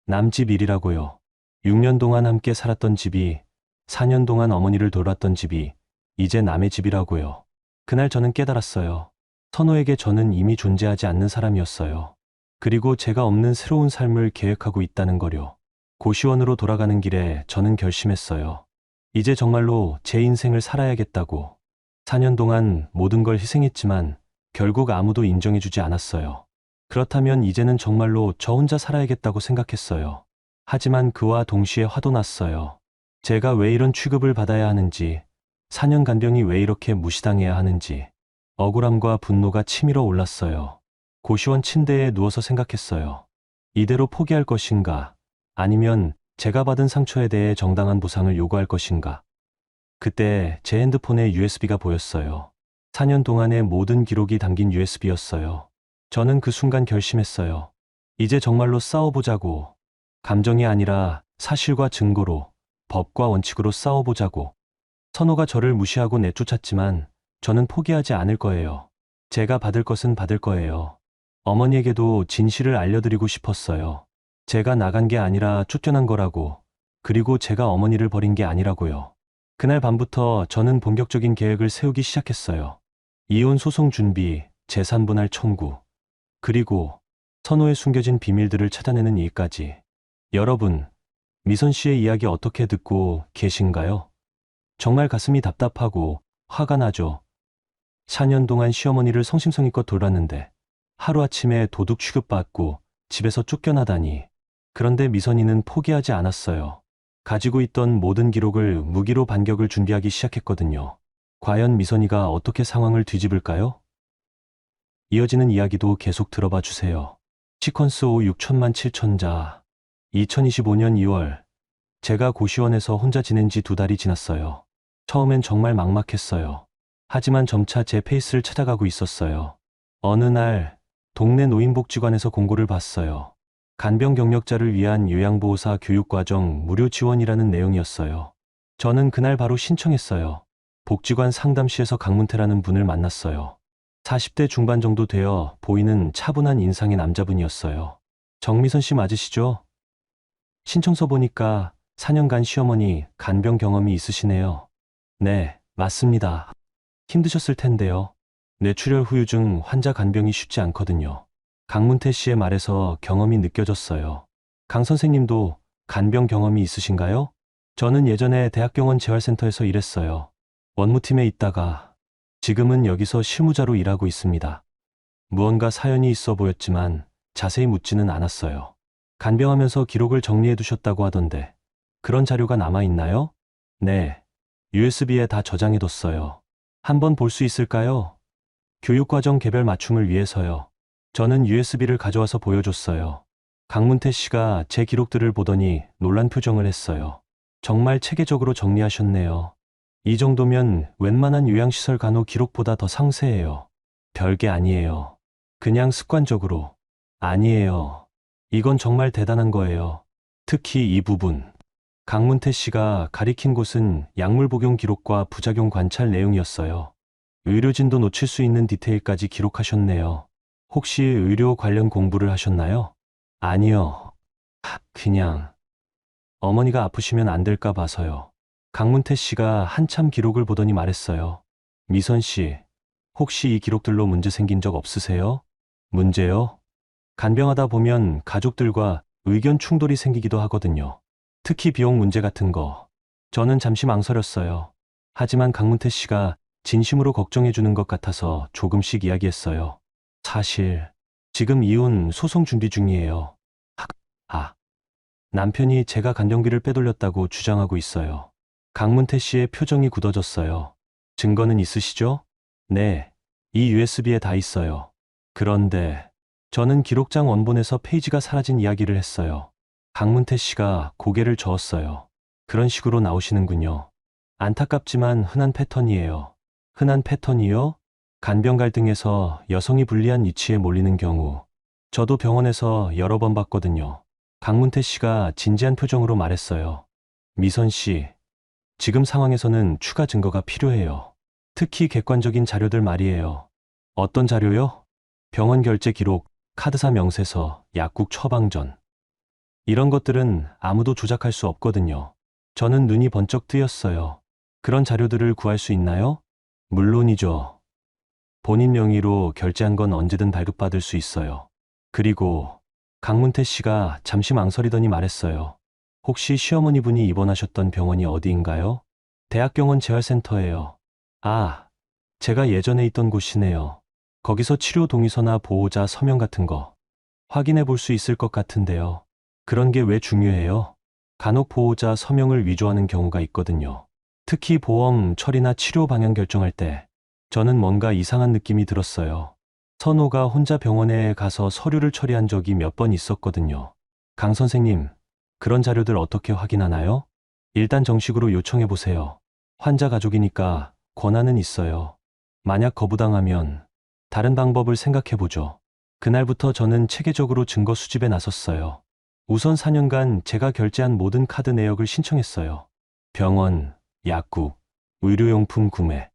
S1: 남집 일이라고요. 6년 동안 함께 살았던 집이, 4년 동안 어머니를 돌봤던 집이, 이제 남의 집이라고요. 그날 저는 깨달았어요. 선호에게 저는 이미 존재하지 않는 사람이었어요. 그리고 제가 없는 새로운 삶을 계획하고 있다는 거요. 고시원으로 돌아가는 길에 저는 결심했어요. 이제 정말로 제 인생을 살아야겠다고. 4년 동안 모든 걸 희생했지만 결국 아무도 인정해주지 않았어요. 그렇다면 이제는 정말로 저 혼자 살아야겠다고 생각했어요. 하지만 그와 동시에 화도 났어요. 제가 왜 이런 취급을 받아야 하는지, 4년 간병이 왜 이렇게 무시당해야 하는지, 억울함과 분노가 치밀어 올랐어요. 고시원 침대에 누워서 생각했어요. 이대로 포기할 것인가, 아니면 제가 받은 상처에 대해 정당한 보상을 요구할 것인가. 그때 제 핸드폰에 USB가 보였어요. 4년 동안의 모든 기록이 담긴 USB였어요. 저는 그 순간 결심했어요. 이제 정말로 싸워보자고. 감정이 아니라 사실과 증거로, 법과 원칙으로 싸워보자고. 선호가 저를 무시하고 내쫓았지만 저는 포기하지 않을 거예요. 제가 받을 것은 받을 거예요. 어머니에게도 진실을 알려드리고 싶었어요. 제가 나간 게 아니라 쫓겨난 거라고. 그리고 제가 어머니를 버린 게 아니라고요. 그날 밤부터 저는 본격적인 계획을 세우기 시작했어요. 이혼 소송 준비, 재산 분할 청구, 그리고 선호의 숨겨진 비밀들을 찾아내는 일까지. 여러분, 미선 씨의 이야기 어떻게 듣고 계신가요? 정말 가슴이 답답하고 화가 나죠. 4년 동안 시어머니를 성심성의껏 돌봤는데 하루아침에 도둑 취급받고 집에서 쫓겨나다니. 그런데 미선이는 포기하지 않았어요. 가지고 있던 모든 기록을 무기로 반격을 준비하기 시작했거든요. 과연 미선이가 어떻게 상황을 뒤집을까요? 이어지는 이야기도 계속 들어봐 주세요. 시퀀스 5 6천만 7천자. 2025년 2월, 제가 고시원에서 혼자 지낸 지 2달이 지났어요. 처음엔 정말 막막했어요. 하지만 점차 제 페이스를 찾아가고 있었어요. 어느 날, 동네 노인복지관에서 공고를 봤어요. 간병 경력자를 위한 요양보호사 교육과정 무료 지원이라는 내용이었어요. 저는 그날 바로 신청했어요. 복지관 상담실에서 강문태라는 분을 만났어요. 40대 중반 정도 되어 보이는 차분한 인상의 남자분이었어요. 정미선 씨 맞으시죠? 신청서 보니까 4년간 시어머니 간병 경험이 있으시네요. 네, 맞습니다. 힘드셨을 텐데요. 뇌출혈 후유증 환자 간병이 쉽지 않거든요. 강문태 씨의 말에서 경험이 느껴졌어요. 강 선생님도 간병 경험이 있으신가요? 저는 예전에 대학병원 재활센터에서 일했어요. 원무팀에 있다가 지금은 여기서 실무자로 일하고 있습니다. 무언가 사연이 있어 보였지만 자세히 묻지는 않았어요. 간병하면서 기록을 정리해 두셨다고 하던데 그런 자료가 남아 있나요? 네, USB에 다 저장해 뒀어요. 한번 볼 수 있을까요? 교육과정 개별 맞춤을 위해서요. 저는 USB를 가져와서 보여줬어요. 강문태 씨가 제 기록들을 보더니 놀란 표정을 했어요. 정말 체계적으로 정리하셨네요. 이 정도면 웬만한 요양시설 간호 기록보다 더 상세해요. 별게 아니에요. 그냥 습관적으로. 아니에요. 이건 정말 대단한 거예요. 특히 이 부분. 강문태 씨가 가리킨 곳은 약물 복용 기록과 부작용 관찰 내용이었어요. 의료진도 놓칠 수 있는 디테일까지 기록하셨네요. 혹시 의료 관련 공부를 하셨나요? 아니요. 그냥 어머니가 아프시면 안 될까 봐서요. 강문태 씨가 한참 기록을 보더니 말했어요. 미선 씨, 혹시 이 기록들로 문제 생긴 적 없으세요? 문제요? 간병하다 보면 가족들과 의견 충돌이 생기기도 하거든요. 특히 비용 문제 같은 거. 저는 잠시 망설였어요. 하지만 강문태 씨가 진심으로 걱정해 주는 것 같아서 조금씩 이야기했어요. 사실 지금 이혼 소송 준비 중이에요. 남편이 제가 간병비를 빼돌렸다고 주장하고 있어요. 강문태 씨의 표정이 굳어졌어요. 증거는 있으시죠? 네, 이 USB에 다 있어요. 그런데 저는 기록장 원본에서 페이지가 사라진 이야기를 했어요. 강문태 씨가 고개를 저었어요. 그런 식으로 나오시는군요. 안타깝지만 흔한 패턴이에요. 흔한 패턴이요? 간병 갈등에서 여성이 불리한 위치에 몰리는 경우. 저도 병원에서 여러 번 봤거든요. 강문태 씨가 진지한 표정으로 말했어요. 미선 씨, 지금 상황에서는 추가 증거가 필요해요. 특히 객관적인 자료들 말이에요. 어떤 자료요? 병원 결제 기록, 카드사 명세서, 약국 처방전. 이런 것들은 아무도 조작할 수 없거든요. 저는 눈이 번쩍 뜨였어요. 그런 자료들을 구할 수 있나요? 물론이죠. 본인 명의로 결제한 건 언제든 발급받을 수 있어요. 그리고 강문태 씨가 잠시 망설이더니 말했어요. 혹시 시어머니 분이 입원하셨던 병원이 어디인가요? 대학병원 재활센터예요. 아, 제가 예전에 있던 곳이네요. 거기서 치료 동의서나 보호자 서명 같은 거 확인해 볼 수 있을 것 같은데요. 그런 게 왜 중요해요? 간혹 보호자 서명을 위조하는 경우가 있거든요. 특히 보험 처리나 치료 방향 결정할 때 저는 뭔가 이상한 느낌이 들었어요. 선호가 혼자 병원에 가서 서류를 처리한 적이 몇 번 있었거든요. 강 선생님, 그런 자료들 어떻게 확인하나요? 일단 정식으로 요청해 보세요. 환자 가족이니까 권한은 있어요. 만약 거부당하면 다른 방법을 생각해 보죠. 그날부터 저는 체계적으로 증거 수집에 나섰어요. 우선 4년간 제가 결제한 모든 카드 내역을 신청했어요. 병원, 약국, 의료용품 구매.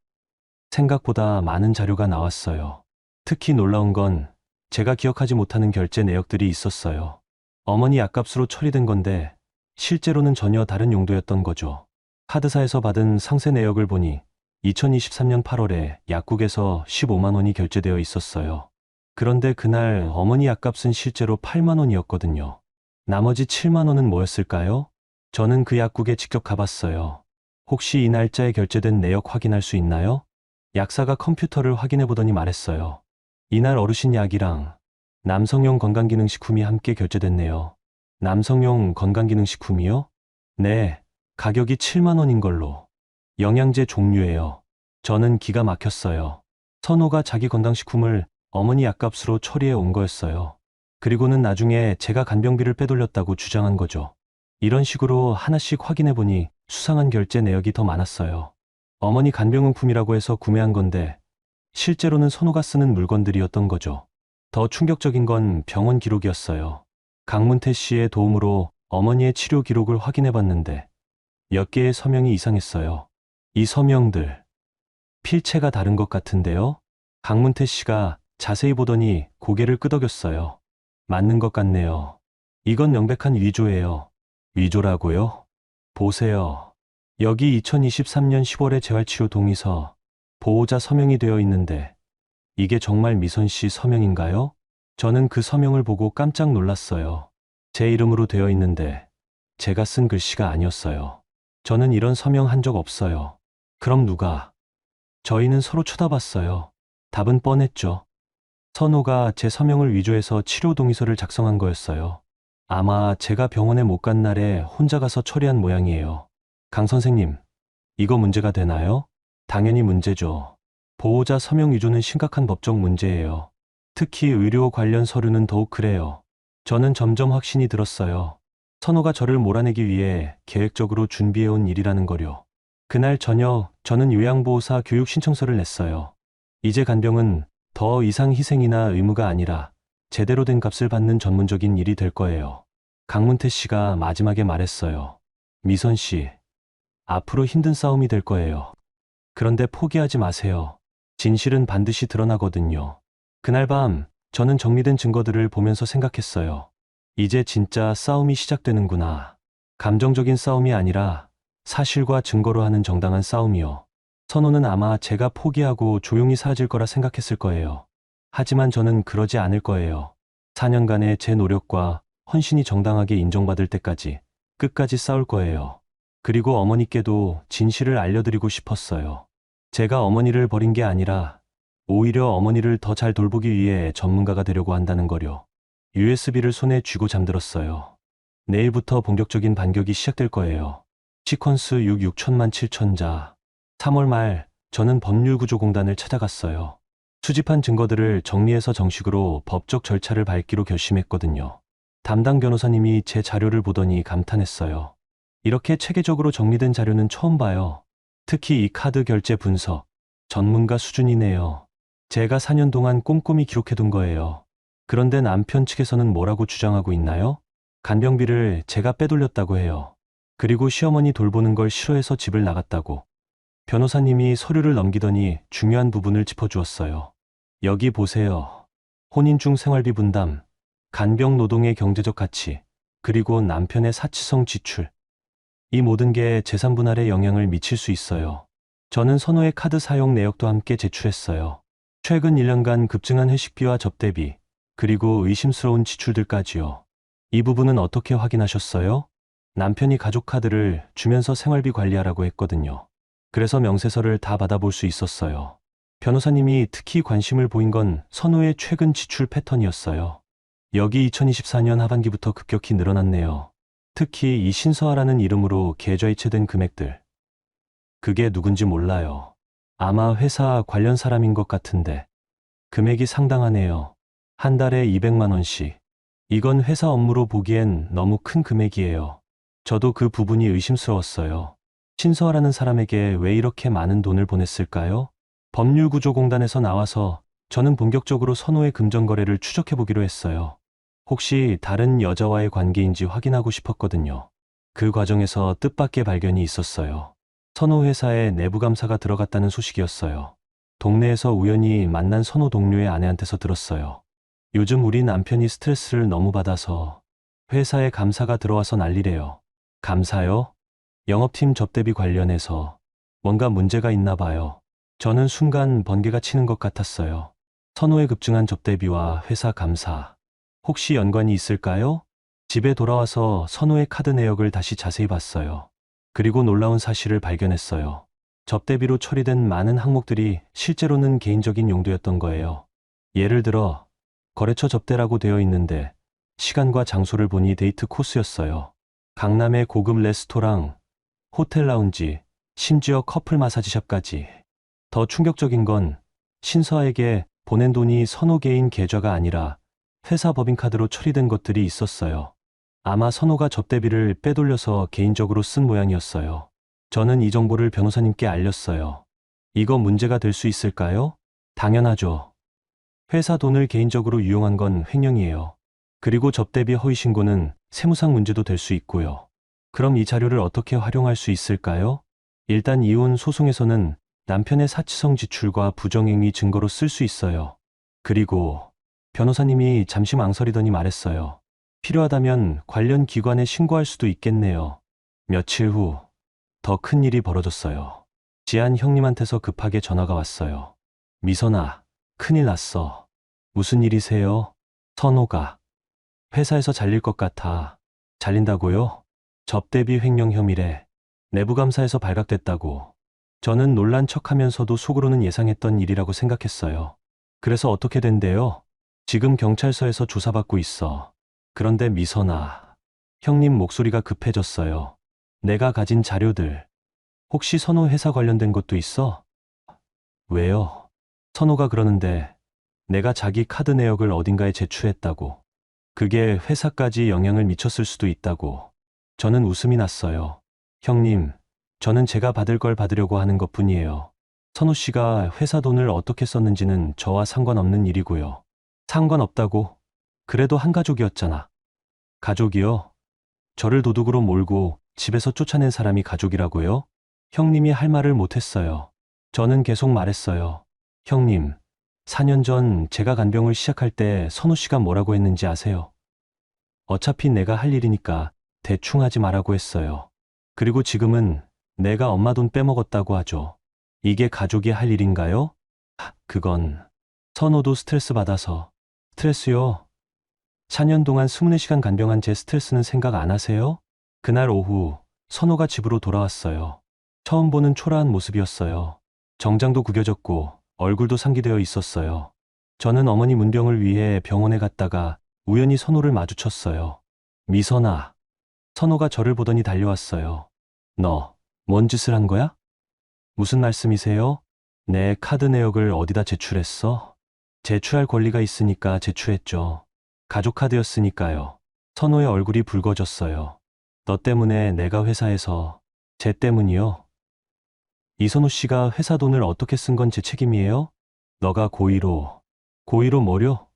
S1: 생각보다 많은 자료가 나왔어요. 특히 놀라운 건 제가 기억하지 못하는 결제 내역들이 있었어요. 어머니 약값으로 처리된 건데 실제로는 전혀 다른 용도였던 거죠. 카드사에서 받은 상세 내역을 보니 2023년 8월에 약국에서 15만 원이 결제되어 있었어요. 그런데 그날 어머니 약값은 실제로 8만 원이었거든요. 나머지 7만 원은 뭐였을까요? 저는 그 약국에 직접 가봤어요. 혹시 이 날짜에 결제된 내역 확인할 수 있나요? 약사가 컴퓨터를 확인해 보더니 말했어요. 이날 어르신 약이랑 남성용 건강기능식품이 함께 결제됐네요. 남성용 건강기능식품이요? 네, 가격이 7만 원인 걸로. 영양제 종류예요. 저는 기가 막혔어요. 선호가 자기 건강식품을 어머니 약값으로 처리해 온 거였어요. 그리고는 나중에 제가 간병비를 빼돌렸다고 주장한 거죠. 이런 식으로 하나씩 확인해 보니 수상한 결제 내역이 더 많았어요. 어머니 간병용품이라고 해서 구매한 건데 실제로는 선호가 쓰는 물건들이었던 거죠. 더 충격적인 건 병원 기록이었어요. 강문태 씨의 도움으로 어머니의 치료 기록을 확인해 봤는데 몇 개의 서명이 이상했어요. 이 서명들, 필체가 다른 것 같은데요? 강문태 씨가 자세히 보더니 고개를 끄덕였어요. 맞는 것 같네요. 이건 명백한 위조예요. 위조라고요? 보세요. 여기 2023년 10월에 재활치료 동의서, 보호자 서명이 되어 있는데 이게 정말 미선 씨 서명인가요? 저는 그 서명을 보고 깜짝 놀랐어요. 제 이름으로 되어 있는데 제가 쓴 글씨가 아니었어요. 저는 이런 서명 한 적 없어요. 그럼 누가? 저희는 서로 쳐다봤어요. 답은 뻔했죠. 선호가 제 서명을 위조해서 치료 동의서를 작성한 거였어요. 아마 제가 병원에 못 간 날에 혼자 가서 처리한 모양이에요. 강 선생님, 이거 문제가 되나요? 당연히 문제죠. 보호자 서명 위조는 심각한 법적 문제예요. 특히 의료 관련 서류는 더욱 그래요. 저는 점점 확신이 들었어요. 선호가 저를 몰아내기 위해 계획적으로 준비해온 일이라는 거요. 그날 저녁 저는 요양보호사 교육 신청서를 냈어요. 이제 간병은 더 이상 희생이나 의무가 아니라 제대로 된 값을 받는 전문적인 일이 될 거예요. 강문태 씨가 마지막에 말했어요. 미선 씨, 앞으로 힘든 싸움이 될 거예요. 그런데 포기하지 마세요. 진실은 반드시 드러나거든요. 그날 밤 저는 정리된 증거들을 보면서 생각했어요. 이제 진짜 싸움이 시작되는구나. 감정적인 싸움이 아니라 사실과 증거로 하는 정당한 싸움이요. 선호는 아마 제가 포기하고 조용히 사라질 거라 생각했을 거예요. 하지만 저는 그러지 않을 거예요. 4년간의 제 노력과 헌신이 정당하게 인정받을 때까지 끝까지 싸울 거예요. 그리고 어머니께도 진실을 알려드리고 싶었어요. 제가 어머니를 버린 게 아니라 오히려 어머니를 더 잘 돌보기 위해 전문가가 되려고 한다는 거요. USB를 손에 쥐고 잠들었어요. 내일부터 본격적인 반격이 시작될 거예요. 시퀀스 6 6천만 7천자. 3월 말 저는 법률구조공단을 찾아갔어요. 수집한 증거들을 정리해서 정식으로 법적 절차를 밟기로 결심했거든요. 담당 변호사님이 제 자료를 보더니 감탄했어요. 이렇게 체계적으로 정리된 자료는 처음 봐요. 특히 이 카드 결제 분석, 전문가 수준이네요. 제가 4년 동안 꼼꼼히 기록해둔 거예요. 그런데 남편 측에서는 뭐라고 주장하고 있나요? 간병비를 제가 빼돌렸다고 해요. 그리고 시어머니 돌보는 걸 싫어해서 집을 나갔다고. 변호사님이 서류를 넘기더니 중요한 부분을 짚어주었어요. 여기 보세요. 혼인 중 생활비 분담, 간병 노동의 경제적 가치, 그리고 남편의 사치성 지출. 이 모든 게 재산 분할에 영향을 미칠 수 있어요. 저는 선호의 카드 사용 내역도 함께 제출했어요. 최근 1년간 급증한 회식비와 접대비, 그리고 의심스러운 지출들까지요. 이 부분은 어떻게 확인하셨어요? 남편이 가족 카드를 주면서 생활비 관리하라고 했거든요. 그래서 명세서를 다 받아볼 수 있었어요. 변호사님이 특히 관심을 보인 건 선호의 최근 지출 패턴이었어요. 여기 2024년 하반기부터 급격히 늘어났네요. 특히 이 신서아라는 이름으로 계좌이체된 금액들. 그게 누군지 몰라요. 아마 회사 관련 사람인 것 같은데. 금액이 상당하네요. 한 달에 200만 원씩. 이건 회사 업무로 보기엔 너무 큰 금액이에요. 저도 그 부분이 의심스러웠어요. 신서아라는 사람에게 왜 이렇게 많은 돈을 보냈을까요? 법률구조공단에서 나와서 저는 본격적으로 선호의 금전거래를 추적해보기로 했어요. 혹시 다른 여자와의 관계인지 확인하고 싶었거든요. 그 과정에서 뜻밖의 발견이 있었어요. 선호 회사에 내부 감사가 들어갔다는 소식이었어요. 동네에서 우연히 만난 선호 동료의 아내한테서 들었어요. 요즘 우리 남편이 스트레스를 너무 받아서 회사에 감사가 들어와서 난리래요. 감사요? 영업팀 접대비 관련해서 뭔가 문제가 있나 봐요. 저는 순간 번개가 치는 것 같았어요. 선호의 급증한 접대비와 회사 감사. 혹시 연관이 있을까요? 집에 돌아와서 선호의 카드 내역을 다시 자세히 봤어요. 그리고 놀라운 사실을 발견했어요. 접대비로 처리된 많은 항목들이 실제로는 개인적인 용도였던 거예요. 예를 들어 거래처 접대라고 되어 있는데 시간과 장소를 보니 데이트 코스였어요. 강남의 고급 레스토랑, 호텔 라운지, 심지어 커플 마사지샵까지. 더 충격적인 건 신서아에게 보낸 돈이 선호 개인 계좌가 아니라 회사 법인카드로 처리된 것들이 있었어요. 아마 선호가 접대비를 빼돌려서 개인적으로 쓴 모양이었어요. 저는 이 정보를 변호사님께 알렸어요. 이거 문제가 될 수 있을까요? 당연하죠. 회사 돈을 개인적으로 유용한 건 횡령이에요. 그리고 접대비 허위 신고는 세무상 문제도 될 수 있고요. 그럼 이 자료를 어떻게 활용할 수 있을까요? 일단 이혼 소송에서는 남편의 사치성 지출과 부정행위 증거로 쓸 수 있어요. 그리고 변호사님이 잠시 망설이더니 말했어요. 필요하다면 관련 기관에 신고할 수도 있겠네요. 며칠 후 더 큰 일이 벌어졌어요. 지한 형님한테서 급하게 전화가 왔어요. 미선아, 큰일 났어. 무슨 일이세요? 선호가 회사에서 잘릴 것 같아. 잘린다고요? 접대비 횡령 혐의래. 내부감사에서 발각됐다고. 저는 놀란 척하면서도 속으로는 예상했던 일이라고 생각했어요. 그래서 어떻게 된대요? 지금 경찰서에서 조사받고 있어. 그런데 미선아, 형님 목소리가 급해졌어요. 내가 가진 자료들. 혹시 선호 회사 관련된 것도 있어? 왜요? 선호가 그러는데 내가 자기 카드 내역을 어딘가에 제출했다고. 그게 회사까지 영향을 미쳤을 수도 있다고. 저는 웃음이 났어요. 형님, 저는 제가 받을 걸 받으려고 하는 것뿐이에요. 선호 씨가 회사 돈을 어떻게 썼는지는 저와 상관없는 일이고요. 상관없다고? 그래도 한 가족이었잖아. 가족이요? 저를 도둑으로 몰고 집에서 쫓아낸 사람이 가족이라고요? 형님이 할 말을 못했어요. 저는 계속 말했어요. 형님, 4년 전 제가 간병을 시작할 때 선호 씨가 뭐라고 했는지 아세요? 어차피 내가 할 일이니까 대충 하지 말라고 했어요. 그리고 지금은 내가 엄마 돈 빼먹었다고 하죠. 이게 가족이 할 일인가요? 그건 선호도 스트레스 받아서. 스트레스요? 4년 동안 24시간 간병한 제 스트레스는 생각 안 하세요? 그날 오후 선호가 집으로 돌아왔어요. 처음 보는 초라한 모습이었어요. 정장도 구겨졌고 얼굴도 상기되어 있었어요. 저는 어머니 문병을 위해 병원에 갔다가 우연히 선호를 마주쳤어요. 미선아. 선호가 저를 보더니 달려왔어요. 너, 뭔 짓을 한 거야? 무슨 말씀이세요? 내 카드 내역을 어디다 제출했어? 제출할 권리가 있으니까 제출했죠. 가족 카드였으니까요. 선호의 얼굴이 붉어졌어요. 너 때문에 내가 회사에서. 쟤 때문이요? 이선호 씨가 회사 돈을 어떻게 쓴 건 제 책임이에요? 너가 고의로. 고의로 뭐려?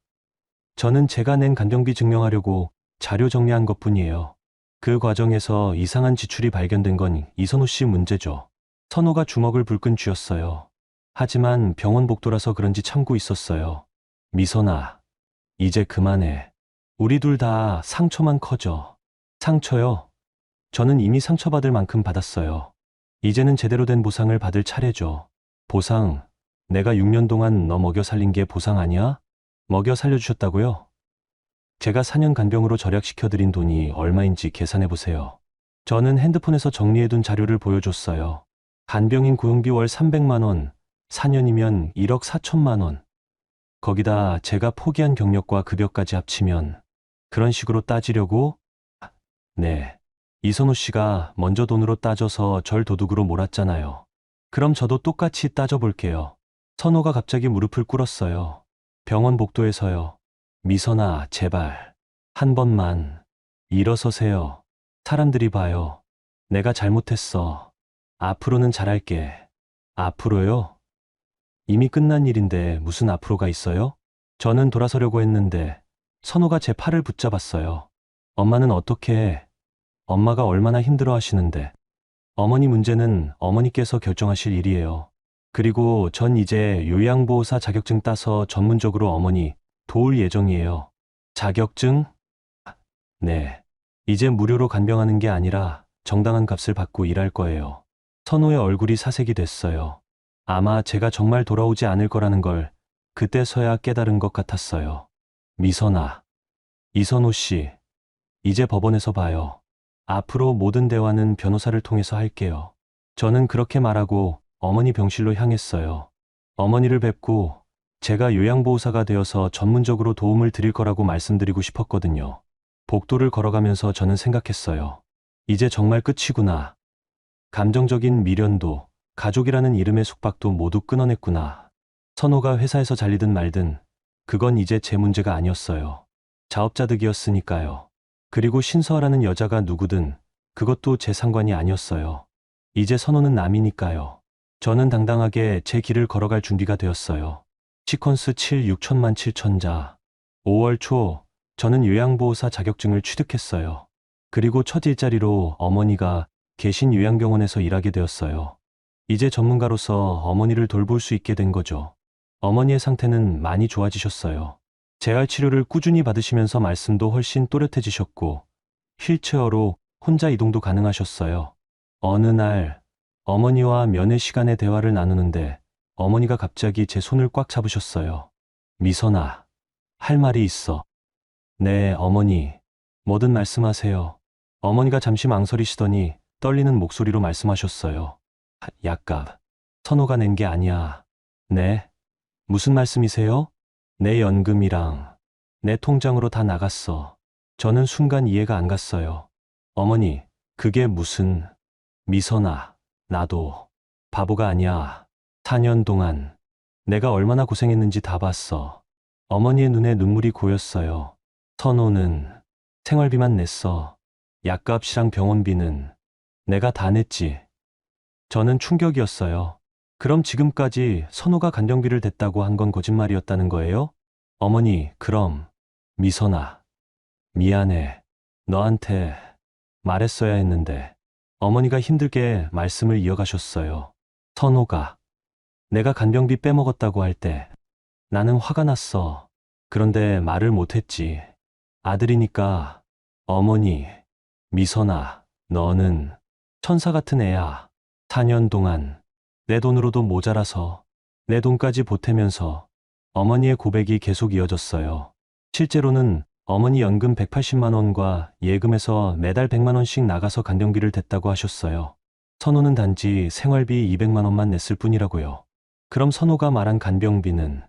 S1: 저는 제가 낸 간병비 증명하려고 자료 정리한 것뿐이에요. 그 과정에서 이상한 지출이 발견된 건 이선호 씨 문제죠. 선호가 주먹을 불끈 쥐었어요. 하지만 병원 복도라서 그런지 참고 있었어요. 미선아, 이제 그만해. 우리 둘 다 상처만 커져. 상처요? 저는 이미 상처받을 만큼 받았어요. 이제는 제대로 된 보상을 받을 차례죠. 보상, 내가 6년 동안 너 먹여 살린 게 보상 아니야? 먹여 살려주셨다고요? 제가 4년 간병으로 절약시켜드린 돈이 얼마인지 계산해보세요. 저는 핸드폰에서 정리해둔 자료를 보여줬어요. 간병인 고용비 월 300만 원, 4년이면 1억 4천만 원. 거기다 제가 포기한 경력과 급여까지 합치면 그런 식으로 따지려고? 네. 이선호 씨가 먼저 돈으로 따져서 절 도둑으로 몰았잖아요. 그럼 저도 똑같이 따져볼게요. 선호가 갑자기 무릎을 꿇었어요. 병원 복도에서요. 미선아, 제발. 한 번만. 일어서세요. 사람들이 봐요. 내가 잘못했어. 앞으로는 잘할게. 앞으로요? 이미 끝난 일인데 무슨 앞으로가 있어요? 저는 돌아서려고 했는데 선호가 제 팔을 붙잡았어요. 엄마는 어떻게 해? 엄마가 얼마나 힘들어 하시는데. 어머니 문제는 어머니께서 결정하실 일이에요. 그리고 전 이제 요양보호사 자격증 따서 전문적으로 어머니 도울 예정이에요. 자격증? 네. 이제 무료로 간병하는 게 아니라 정당한 값을 받고 일할 거예요. 선호의 얼굴이 사색이 됐어요. 아마 제가 정말 돌아오지 않을 거라는 걸 그때서야 깨달은 것 같았어요. 미선아, 이선호 씨, 이제 법원에서 봐요. 앞으로 모든 대화는 변호사를 통해서 할게요. 저는 그렇게 말하고 어머니 병실로 향했어요. 어머니를 뵙고 제가 요양보호사가 되어서 전문적으로 도움을 드릴 거라고 말씀드리고 싶었거든요. 복도를 걸어가면서 저는 생각했어요. 이제 정말 끝이구나. 감정적인 미련도, 가족이라는 이름의 숙박도 모두 끊어냈구나. 선호가 회사에서 잘리든 말든 그건 이제 제 문제가 아니었어요. 자업자득이었으니까요. 그리고 신서아라는 여자가 누구든 그것도 제 상관이 아니었어요. 이제 선호는 남이니까요. 저는 당당하게 제 길을 걸어갈 준비가 되었어요. 시퀀스 7 6천만 7천자. 5월 초 저는 요양보호사 자격증을 취득했어요. 그리고 첫 일자리로 어머니가 계신 요양병원에서 일하게 되었어요. 이제 전문가로서 어머니를 돌볼 수 있게 된 거죠. 어머니의 상태는 많이 좋아지셨어요. 재활 치료를 꾸준히 받으시면서 말씀도 훨씬 또렷해지셨고 휠체어로 혼자 이동도 가능하셨어요. 어느 날 어머니와 면회 시간에 대화를 나누는데 어머니가 갑자기 제 손을 꽉 잡으셨어요. 미선아, 할 말이 있어. 네, 어머니. 뭐든 말씀하세요. 어머니가 잠시 망설이시더니 떨리는 목소리로 말씀하셨어요. 약값. 선호가 낸 게 아니야. 네? 무슨 말씀이세요? 내 연금이랑 내 통장으로 다 나갔어. 저는 순간 이해가 안 갔어요. 어머니, 그게 무슨... 미선아, 나도 바보가 아니야. 4년 동안 내가 얼마나 고생했는지 다 봤어. 어머니의 눈에 눈물이 고였어요. 선호는 생활비만 냈어. 약값이랑 병원비는 내가 다 냈지. 저는 충격이었어요. 그럼 지금까지 선호가 간병비를 댔다고 한 건 거짓말이었다는 거예요? 어머니, 그럼. 미선아, 미안해. 너한테 말했어야 했는데. 어머니가 힘들게 말씀을 이어가셨어요. 선호가 내가 간병비 빼먹었다고 할 때 나는 화가 났어. 그런데 말을 못했지. 아들이니까. 어머니, 미선아, 너는 천사 같은 애야. 4년 동안 내 돈으로도 모자라서 내 돈까지 보태면서 어머니의 고백이 계속 이어졌어요. 실제로는 어머니 연금 180만 원과 예금에서 매달 100만 원씩 나가서 간병비를 댔다고 하셨어요. 선호는 단지 생활비 200만 원만 냈을 뿐이라고요. 그럼 선호가 말한 간병비는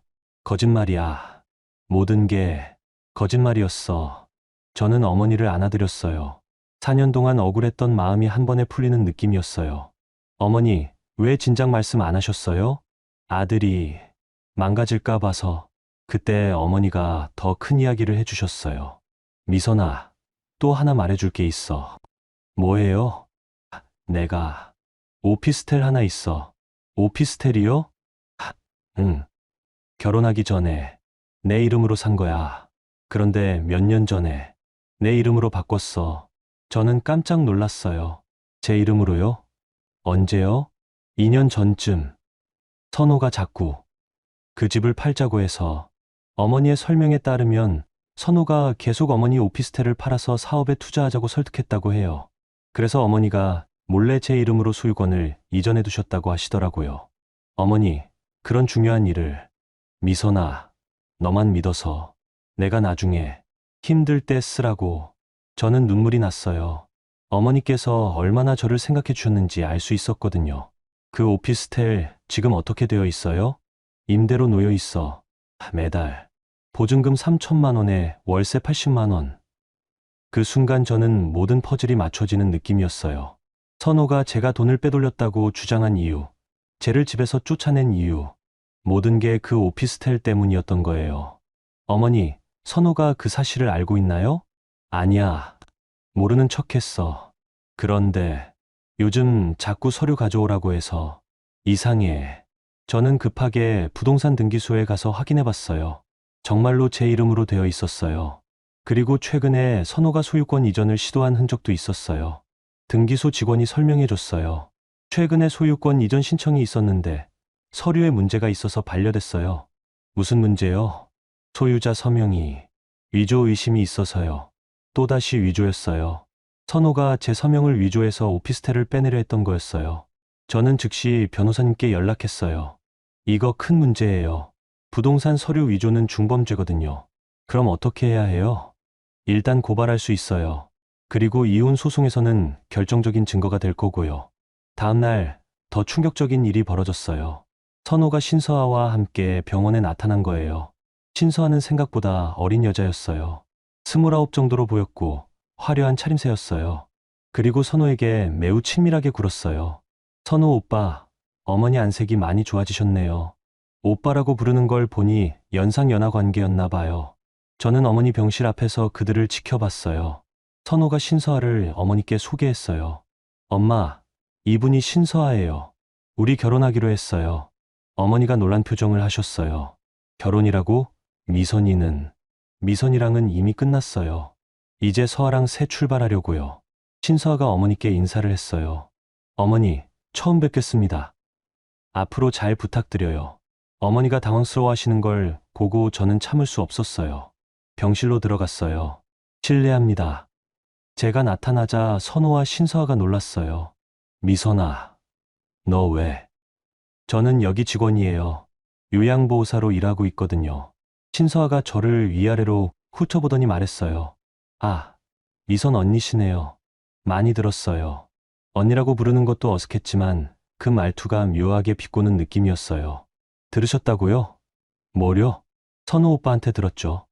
S1: 거짓말이야. 모든 게 거짓말이었어. 저는 어머니를 안아드렸어요. 4년 동안 억울했던 마음이 한 번에 풀리는 느낌이었어요. 어머니, 왜 진작 말씀 안 하셨어요? 아들이 망가질까 봐서. 그때 어머니가 더 큰 이야기를 해주셨어요. 미선아, 또 하나 말해줄 게 있어. 뭐예요? 내가 오피스텔 하나 있어. 오피스텔이요? 응. 결혼하기 전에 내 이름으로 산 거야. 그런데 몇 년 전에 내 이름으로 바꿨어. 저는 깜짝 놀랐어요. 제 이름으로요? 언제요? 2년 전쯤. 선호가 자꾸 그 집을 팔자고 해서. 어머니의 설명에 따르면 선호가 계속 어머니 오피스텔을 팔아서 사업에 투자하자고 설득했다고 해요. 그래서 어머니가 몰래 제 이름으로 소유권을 이전해 두셨다고 하시더라고요. 어머니, 그런 중요한 일을. 미선아, 너만 믿어서 내가 나중에 힘들 때 쓰라고. 저는 눈물이 났어요. 어머니께서 얼마나 저를 생각해 주셨는지 알 수 있었거든요. 그 오피스텔 지금 어떻게 되어 있어요? 임대로 놓여 있어. 매달 보증금 3천만 원에 월세 80만 원. 그 순간 저는 모든 퍼즐이 맞춰지는 느낌이었어요. 선호가 제가 돈을 빼돌렸다고 주장한 이유, 쟤를 집에서 쫓아낸 이유, 모든 게 그 오피스텔 때문이었던 거예요. 어머니, 선호가 그 사실을 알고 있나요? 아니야. 모르는 척했어. 그런데 요즘 자꾸 서류 가져오라고 해서 이상해. 저는 급하게 부동산 등기소에 가서 확인해 봤어요. 정말로 제 이름으로 되어 있었어요. 그리고 최근에 선호가 소유권 이전을 시도한 흔적도 있었어요. 등기소 직원이 설명해 줬어요. 최근에 소유권 이전 신청이 있었는데 서류에 문제가 있어서 반려됐어요. 무슨 문제요? 소유자 서명이 위조 의심이 있어서요. 또다시 위조였어요. 선호가 제 서명을 위조해서 오피스텔을 빼내려 했던 거였어요. 저는 즉시 변호사님께 연락했어요. 이거 큰 문제예요. 부동산 서류 위조는 중범죄거든요. 그럼 어떻게 해야 해요? 일단 고발할 수 있어요. 그리고 이혼 소송에서는 결정적인 증거가 될 거고요. 다음 날 더 충격적인 일이 벌어졌어요. 선호가 신서아와 함께 병원에 나타난 거예요. 신서아는 생각보다 어린 여자였어요. 29 정도로 보였고 화려한 차림새였어요. 그리고 선호에게 매우 친밀하게 굴었어요. 선호 오빠, 어머니 안색이 많이 좋아지셨네요. 오빠라고 부르는 걸 보니 연상연하 관계였나 봐요. 저는 어머니 병실 앞에서 그들을 지켜봤어요. 선호가 신서아를 어머니께 소개했어요. 엄마, 이분이 신서아예요. 우리 결혼하기로 했어요. 어머니가 놀란 표정을 하셨어요. 결혼이라고? 미선이랑은 이미 끝났어요. 이제 서아랑 새 출발하려고요. 신서아가 어머니께 인사를 했어요. 어머니, 처음 뵙겠습니다. 앞으로 잘 부탁드려요. 어머니가 당황스러워하시는 걸 보고 저는 참을 수 없었어요. 병실로 들어갔어요. 실례합니다. 제가 나타나자 선호와 신서아가 놀랐어요. 미선아, 너 왜? 저는 여기 직원이에요. 요양보호사로 일하고 있거든요. 신서아가 저를 위아래로 훑어보더니 말했어요. 아, 미선 언니시네요. 많이 들었어요. 언니라고 부르는 것도 어색했지만 그 말투가 묘하게 비꼬는 느낌이었어요. 들으셨다고요? 뭐요? 선호 오빠한테 들었죠.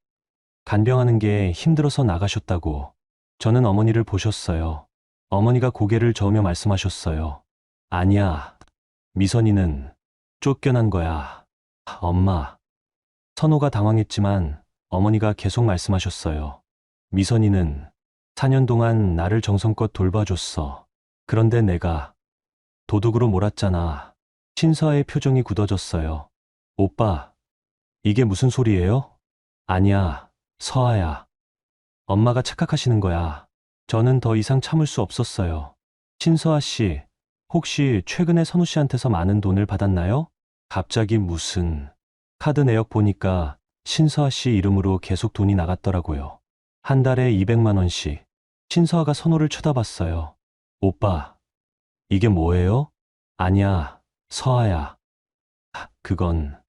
S1: 간병하는 게 힘들어서 나가셨다고. 저는 어머니를 보셨어요. 어머니가 고개를 저으며 말씀하셨어요. 아니야. 미선이는 쫓겨난 거야. 엄마. 선호가 당황했지만 어머니가 계속 말씀하셨어요. 미선이는 4년 동안 나를 정성껏 돌봐줬어. 그런데 내가 도둑으로 몰았잖아. 신서아의 표정이 굳어졌어요. 오빠, 이게 무슨 소리예요? 아니야, 서아야. 엄마가 착각하시는 거야. 저는 더 이상 참을 수 없었어요. 신서아 씨, 혹시 최근에 선우 씨한테서 많은 돈을 받았나요? 갑자기 무슨 카드 내역 보니까 신서아 씨 이름으로 계속 돈이 나갔더라고요. 한 달에 200만 원씩. 신서아가 선우를 쳐다봤어요. 오빠, 이게 뭐예요? 아니야, 서아야. 그건.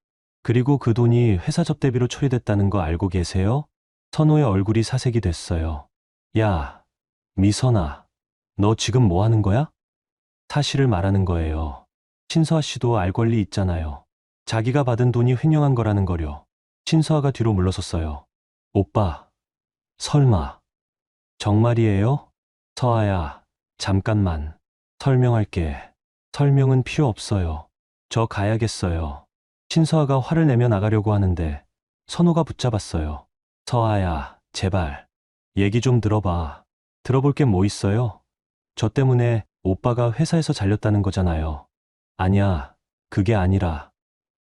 S1: 그리고 그 돈이 회사 접대비로 처리됐다는 거 알고 계세요? 선우의 얼굴이 사색이 됐어요. 야, 미선아, 너 지금 뭐 하는 거야? 사실을 말하는 거예요. 신서아 씨도 알 권리 있잖아요. 자기가 받은 돈이 횡령한 거라는 거려. 신서아가 뒤로 물러섰어요. 오빠, 설마. 정말이에요? 서아야, 잠깐만. 설명할게. 설명은 필요 없어요. 저 가야겠어요. 신서아가 화를 내며 나가려고 하는데 선호가 붙잡았어요. 서아야, 제발. 얘기 좀 들어봐. 들어볼 게 뭐 있어요? 저 때문에 오빠가 회사에서 잘렸다는 거잖아요. 아니야, 그게 아니라.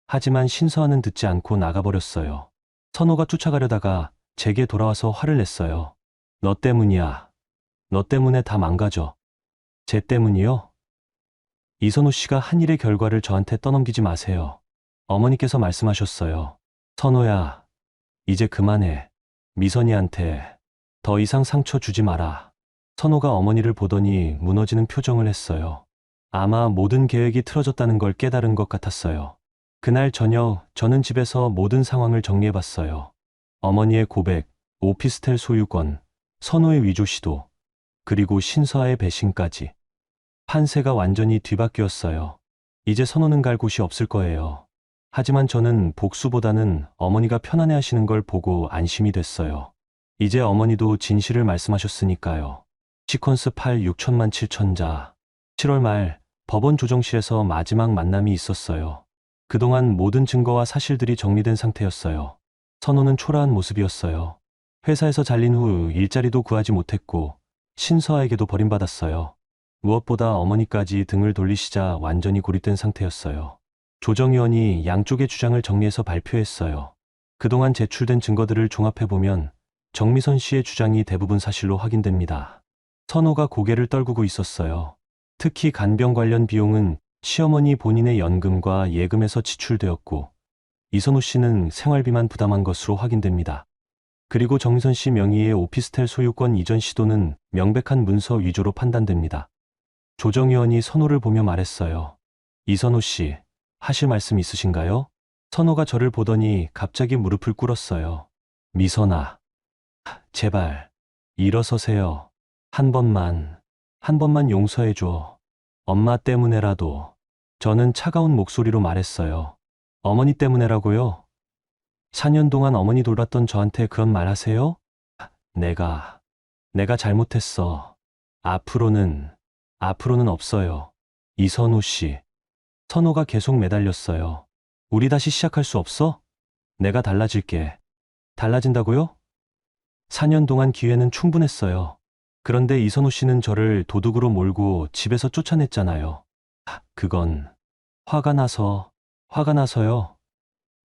S1: 하지만 신서아는 듣지 않고 나가버렸어요. 선호가 쫓아가려다가 제게 돌아와서 화를 냈어요. 너 때문이야. 너 때문에 다 망가져. 쟤 때문이요? 이선호 씨가 한 일의 결과를 저한테 떠넘기지 마세요. 어머니께서 말씀하셨어요. 선호야, 이제 그만해. 미선이한테 더 이상 상처 주지 마라. 선호가 어머니를 보더니 무너지는 표정을 했어요. 아마 모든 계획이 틀어졌다는 걸 깨달은 것 같았어요. 그날 저녁 저는 집에서 모든 상황을 정리해봤어요. 어머니의 고백, 오피스텔 소유권, 선호의 위조 시도, 그리고 신서아의 배신까지. 판세가 완전히 뒤바뀌었어요. 이제 선호는 갈 곳이 없을 거예요. 하지만 저는 복수보다는 어머니가 편안해 하시는 걸 보고 안심이 됐어요. 이제 어머니도 진실을 말씀하셨으니까요. 시퀀스 8 6천만 7천자. 7월 말 법원 조정실에서 마지막 만남이 있었어요. 그동안 모든 증거와 사실들이 정리된 상태였어요. 선호는 초라한 모습이었어요. 회사에서 잘린 후 일자리도 구하지 못했고 신서아에게도 버림받았어요. 무엇보다 어머니까지 등을 돌리시자 완전히 고립된 상태였어요. 조정위원이 양쪽의 주장을 정리해서 발표했어요. 그동안 제출된 증거들을 종합해보면 정미선 씨의 주장이 대부분 사실로 확인됩니다. 선호가 고개를 떨구고 있었어요. 특히 간병 관련 비용은 시어머니 본인의 연금과 예금에서 지출되었고 이선호 씨는 생활비만 부담한 것으로 확인됩니다. 그리고 정미선 씨 명의의 오피스텔 소유권 이전 시도는 명백한 문서 위조로 판단됩니다. 조정위원이 선호를 보며 말했어요. 이선호 씨, 하실 말씀 있으신가요? 선호가 저를 보더니 갑자기 무릎을 꿇었어요. 미선아, 제발 일어서세요. 한 번만 용서해줘. 엄마 때문에라도. 저는 차가운 목소리로 말했어요. 어머니 때문에라고요? 4년 동안 어머니 돌봤던 저한테 그런 말 하세요? 내가 잘못했어. 앞으로는 없어요. 이선호 씨. 선호가 계속 매달렸어요. 우리 다시 시작할 수 없어? 내가 달라질게. 달라진다고요? 4년 동안 기회는 충분했어요. 그런데 이선호 씨는 저를 도둑으로 몰고 집에서 쫓아냈잖아요. 그건 화가 나서요.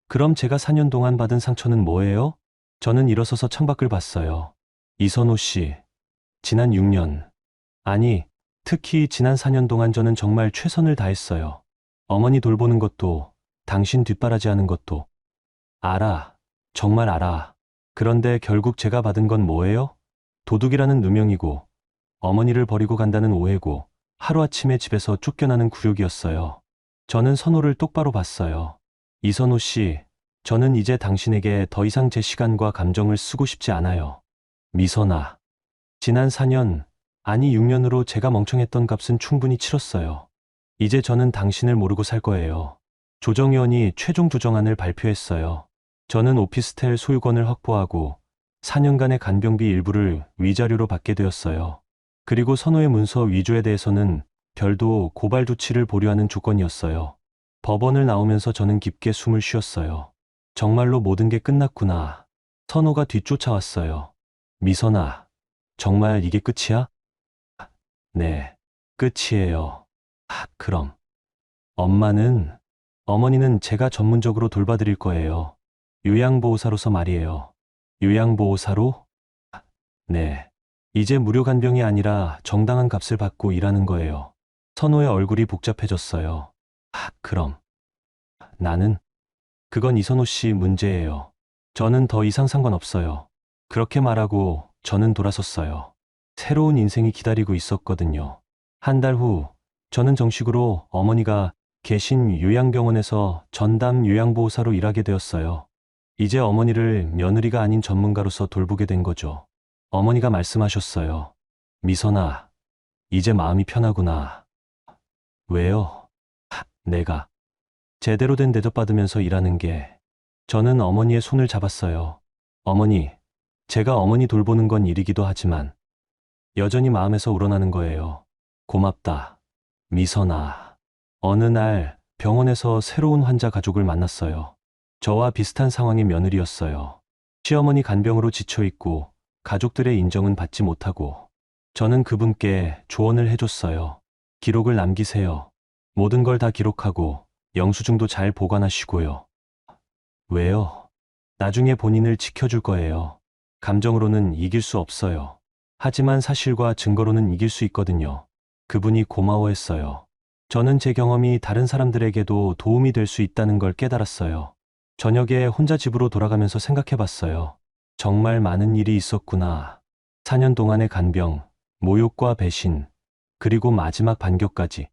S1: 그럼 제가 4년 동안 받은 상처는 뭐예요? 저는 일어서서 창밖을 봤어요. 이선호 씨, 지난 6년, 아니, 특히 지난 4년 동안 저는 정말 최선을 다했어요. 어머니 돌보는 것도, 당신 뒷바라지하는 것도. 알아, 정말 알아. 그런데 결국 제가 받은 건 뭐예요? 도둑이라는 누명이고, 어머니를 버리고 간다는 오해고, 하루아침에 집에서 쫓겨나는 굴욕이었어요. 저는 선호를 똑바로 봤어요. 이선호 씨, 저는 이제 당신에게 더 이상 제 시간과 감정을 쓰고 싶지 않아요. 미선아, 지난 4년, 아니 6년으로 제가 멍청했던 값은 충분히 치렀어요. 이제 저는 당신을 모르고 살 거예요. 조정위원이 최종 조정안을 발표했어요. 저는 오피스텔 소유권을 확보하고 4년간의 간병비 일부를 위자료로 받게 되었어요. 그리고 선호의 문서 위조에 대해서는 별도 고발 조치를 보류하는 조건이었어요. 법원을 나오면서 저는 깊게 숨을 쉬었어요. 정말로 모든 게 끝났구나. 선호가 뒤쫓아왔어요. 미선아, 정말 이게 끝이야? 네, 끝이에요. 그럼. 어머니는 제가 전문적으로 돌봐드릴 거예요. 요양보호사로서 말이에요. 요양보호사로? 네. 이제 무료 간병이 아니라 정당한 값을 받고 일하는 거예요. 선호의 얼굴이 복잡해졌어요. 그럼. 나는? 그건 이선호 씨 문제예요. 저는 더 이상 상관없어요. 그렇게 말하고 저는 돌아섰어요. 새로운 인생이 기다리고 있었거든요. 한 달 후, 저는 정식으로 어머니가 계신 요양병원에서 전담 요양보호사로 일하게 되었어요. 이제 어머니를 며느리가 아닌 전문가로서 돌보게 된 거죠. 어머니가 말씀하셨어요. 미선아, 이제 마음이 편하구나. 왜요? 내가 제대로 된 대접받으면서 일하는 게. 저는 어머니의 손을 잡았어요. 어머니, 제가 어머니 돌보는 건 일이기도 하지만 여전히 마음에서 우러나는 거예요. 고맙다. 미선아. 어느 날 병원에서 새로운 환자 가족을 만났어요. 저와 비슷한 상황의 며느리였어요. 시어머니 간병으로 지쳐있고 가족들의 인정은 받지 못하고 저는 그분께 조언을 해줬어요. 기록을 남기세요. 모든 걸 다 기록하고 영수증도 잘 보관하시고요. 왜요? 나중에 본인을 지켜줄 거예요. 감정으로는 이길 수 없어요. 하지만 사실과 증거로는 이길 수 있거든요. 그분이 고마워했어요. 저는 제 경험이 다른 사람들에게도 도움이 될 수 있다는 걸 깨달았어요. 저녁에 혼자 집으로 돌아가면서 생각해 봤어요. 정말 많은 일이 있었구나. 4년 동안의 간병, 모욕과 배신, 그리고 마지막 반격까지.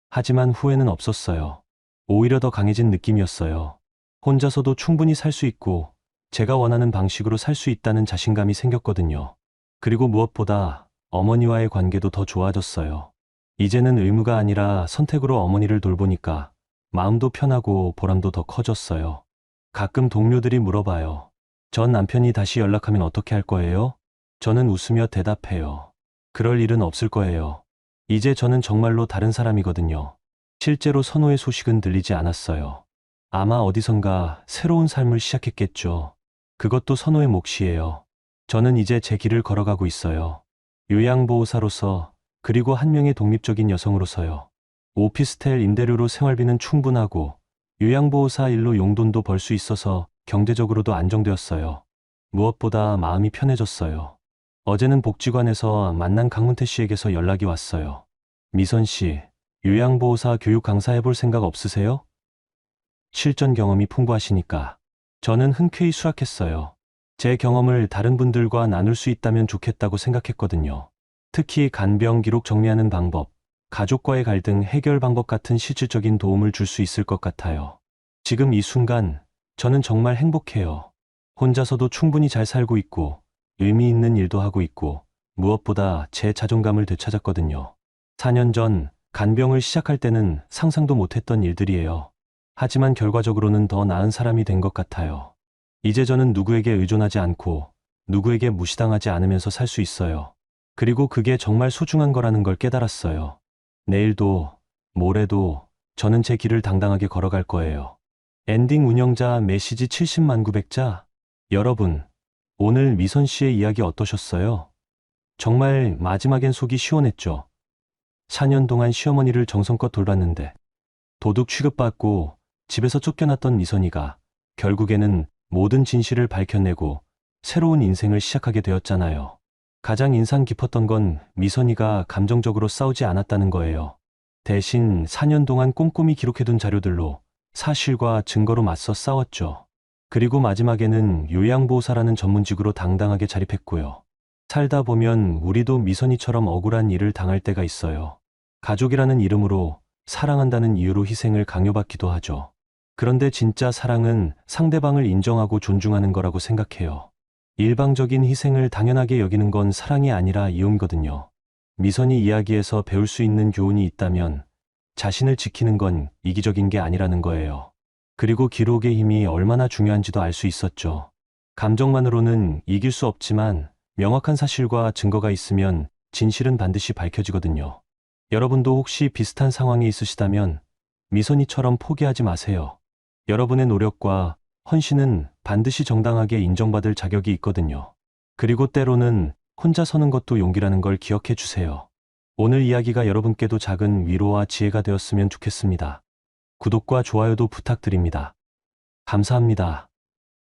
S1: 하지만 후회는 없었어요. 오히려 더 강해진 느낌이었어요. 혼자서도 충분히 살 수 있고, 제가 원하는 방식으로 살 수 있다는 자신감이 생겼거든요. 그리고 무엇보다 어머니와의 관계도 더 좋아졌어요. 이제는 의무가 아니라 선택으로 어머니를 돌보니까 마음도 편하고 보람도 더 커졌어요. 가끔 동료들이 물어봐요. 전 남편이 다시 연락하면 어떻게 할 거예요? 저는 웃으며 대답해요. 그럴 일은 없을 거예요. 이제 저는 정말로 다른 사람이거든요. 실제로 선호의 소식은 들리지 않았어요. 아마 어디선가 새로운 삶을 시작했겠죠. 그것도 선호의 몫이에요. 저는 이제 제 길을 걸어가고 있어요. 요양보호사로서, 그리고 한 명의 독립적인 여성으로서요. 오피스텔 임대료로 생활비는 충분하고 요양보호사 일로 용돈도 벌 수 있어서 경제적으로도 안정되었어요. 무엇보다 마음이 편해졌어요. 어제는 복지관에서 만난 강문태 씨에게서 연락이 왔어요. 미선 씨, 요양보호사 교육 강사해볼 생각 없으세요? 실전 경험이 풍부하시니까. 저는 흔쾌히 수락했어요. 제 경험을 다른 분들과 나눌 수 있다면 좋겠다고 생각했거든요. 특히 간병 기록 정리하는 방법, 가족과의 갈등 해결 방법 같은 실질적인 도움을 줄 수 있을 것 같아요. 지금 이 순간, 저는 정말 행복해요. 혼자서도 충분히 잘 살고 있고, 의미 있는 일도 하고 있고, 무엇보다 제 자존감을 되찾았거든요. 4년 전, 간병을 시작할 때는 상상도 못했던 일들이에요. 하지만 결과적으로는 더 나은 사람이 된 것 같아요. 이제 저는 누구에게 의존하지 않고, 누구에게 무시당하지 않으면서 살 수 있어요. 그리고 그게 정말 소중한 거라는 걸 깨달았어요. 내일도, 모레도 저는 제 길을 당당하게 걸어갈 거예요. 엔딩 운영자 메시지 70만 900자. 여러분, 오늘 미선 씨의 이야기 어떠셨어요? 정말 마지막엔 속이 시원했죠. 4년 동안 시어머니를 정성껏 돌봤는데 도둑 취급받고 집에서 쫓겨났던 미선이가 결국에는 모든 진실을 밝혀내고 새로운 인생을 시작하게 되었잖아요. 가장 인상 깊었던 건 미선이가 감정적으로 싸우지 않았다는 거예요. 대신 4년 동안 꼼꼼히 기록해둔 자료들로 사실과 증거로 맞서 싸웠죠. 그리고 마지막에는 요양보호사라는 전문직으로 당당하게 자립했고요. 살다 보면 우리도 미선이처럼 억울한 일을 당할 때가 있어요. 가족이라는 이름으로 사랑한다는 이유로 희생을 강요받기도 하죠. 그런데 진짜 사랑은 상대방을 인정하고 존중하는 거라고 생각해요. 일방적인 희생을 당연하게 여기는 건 사랑이 아니라 이용이거든요. 미선이 이야기에서 배울 수 있는 교훈이 있다면 자신을 지키는 건 이기적인 게 아니라는 거예요. 그리고 기록의 힘이 얼마나 중요한지도 알 수 있었죠. 감정만으로는 이길 수 없지만 명확한 사실과 증거가 있으면 진실은 반드시 밝혀지거든요. 여러분도 혹시 비슷한 상황에 있으시다면 미선이처럼 포기하지 마세요. 여러분의 노력과 헌신은 반드시 정당하게 인정받을 자격이 있거든요. 그리고 때로는 혼자 서는 것도 용기라는 걸 기억해 주세요. 오늘 이야기가 여러분께도 작은 위로와 지혜가 되었으면 좋겠습니다. 구독과 좋아요도 부탁드립니다. 감사합니다.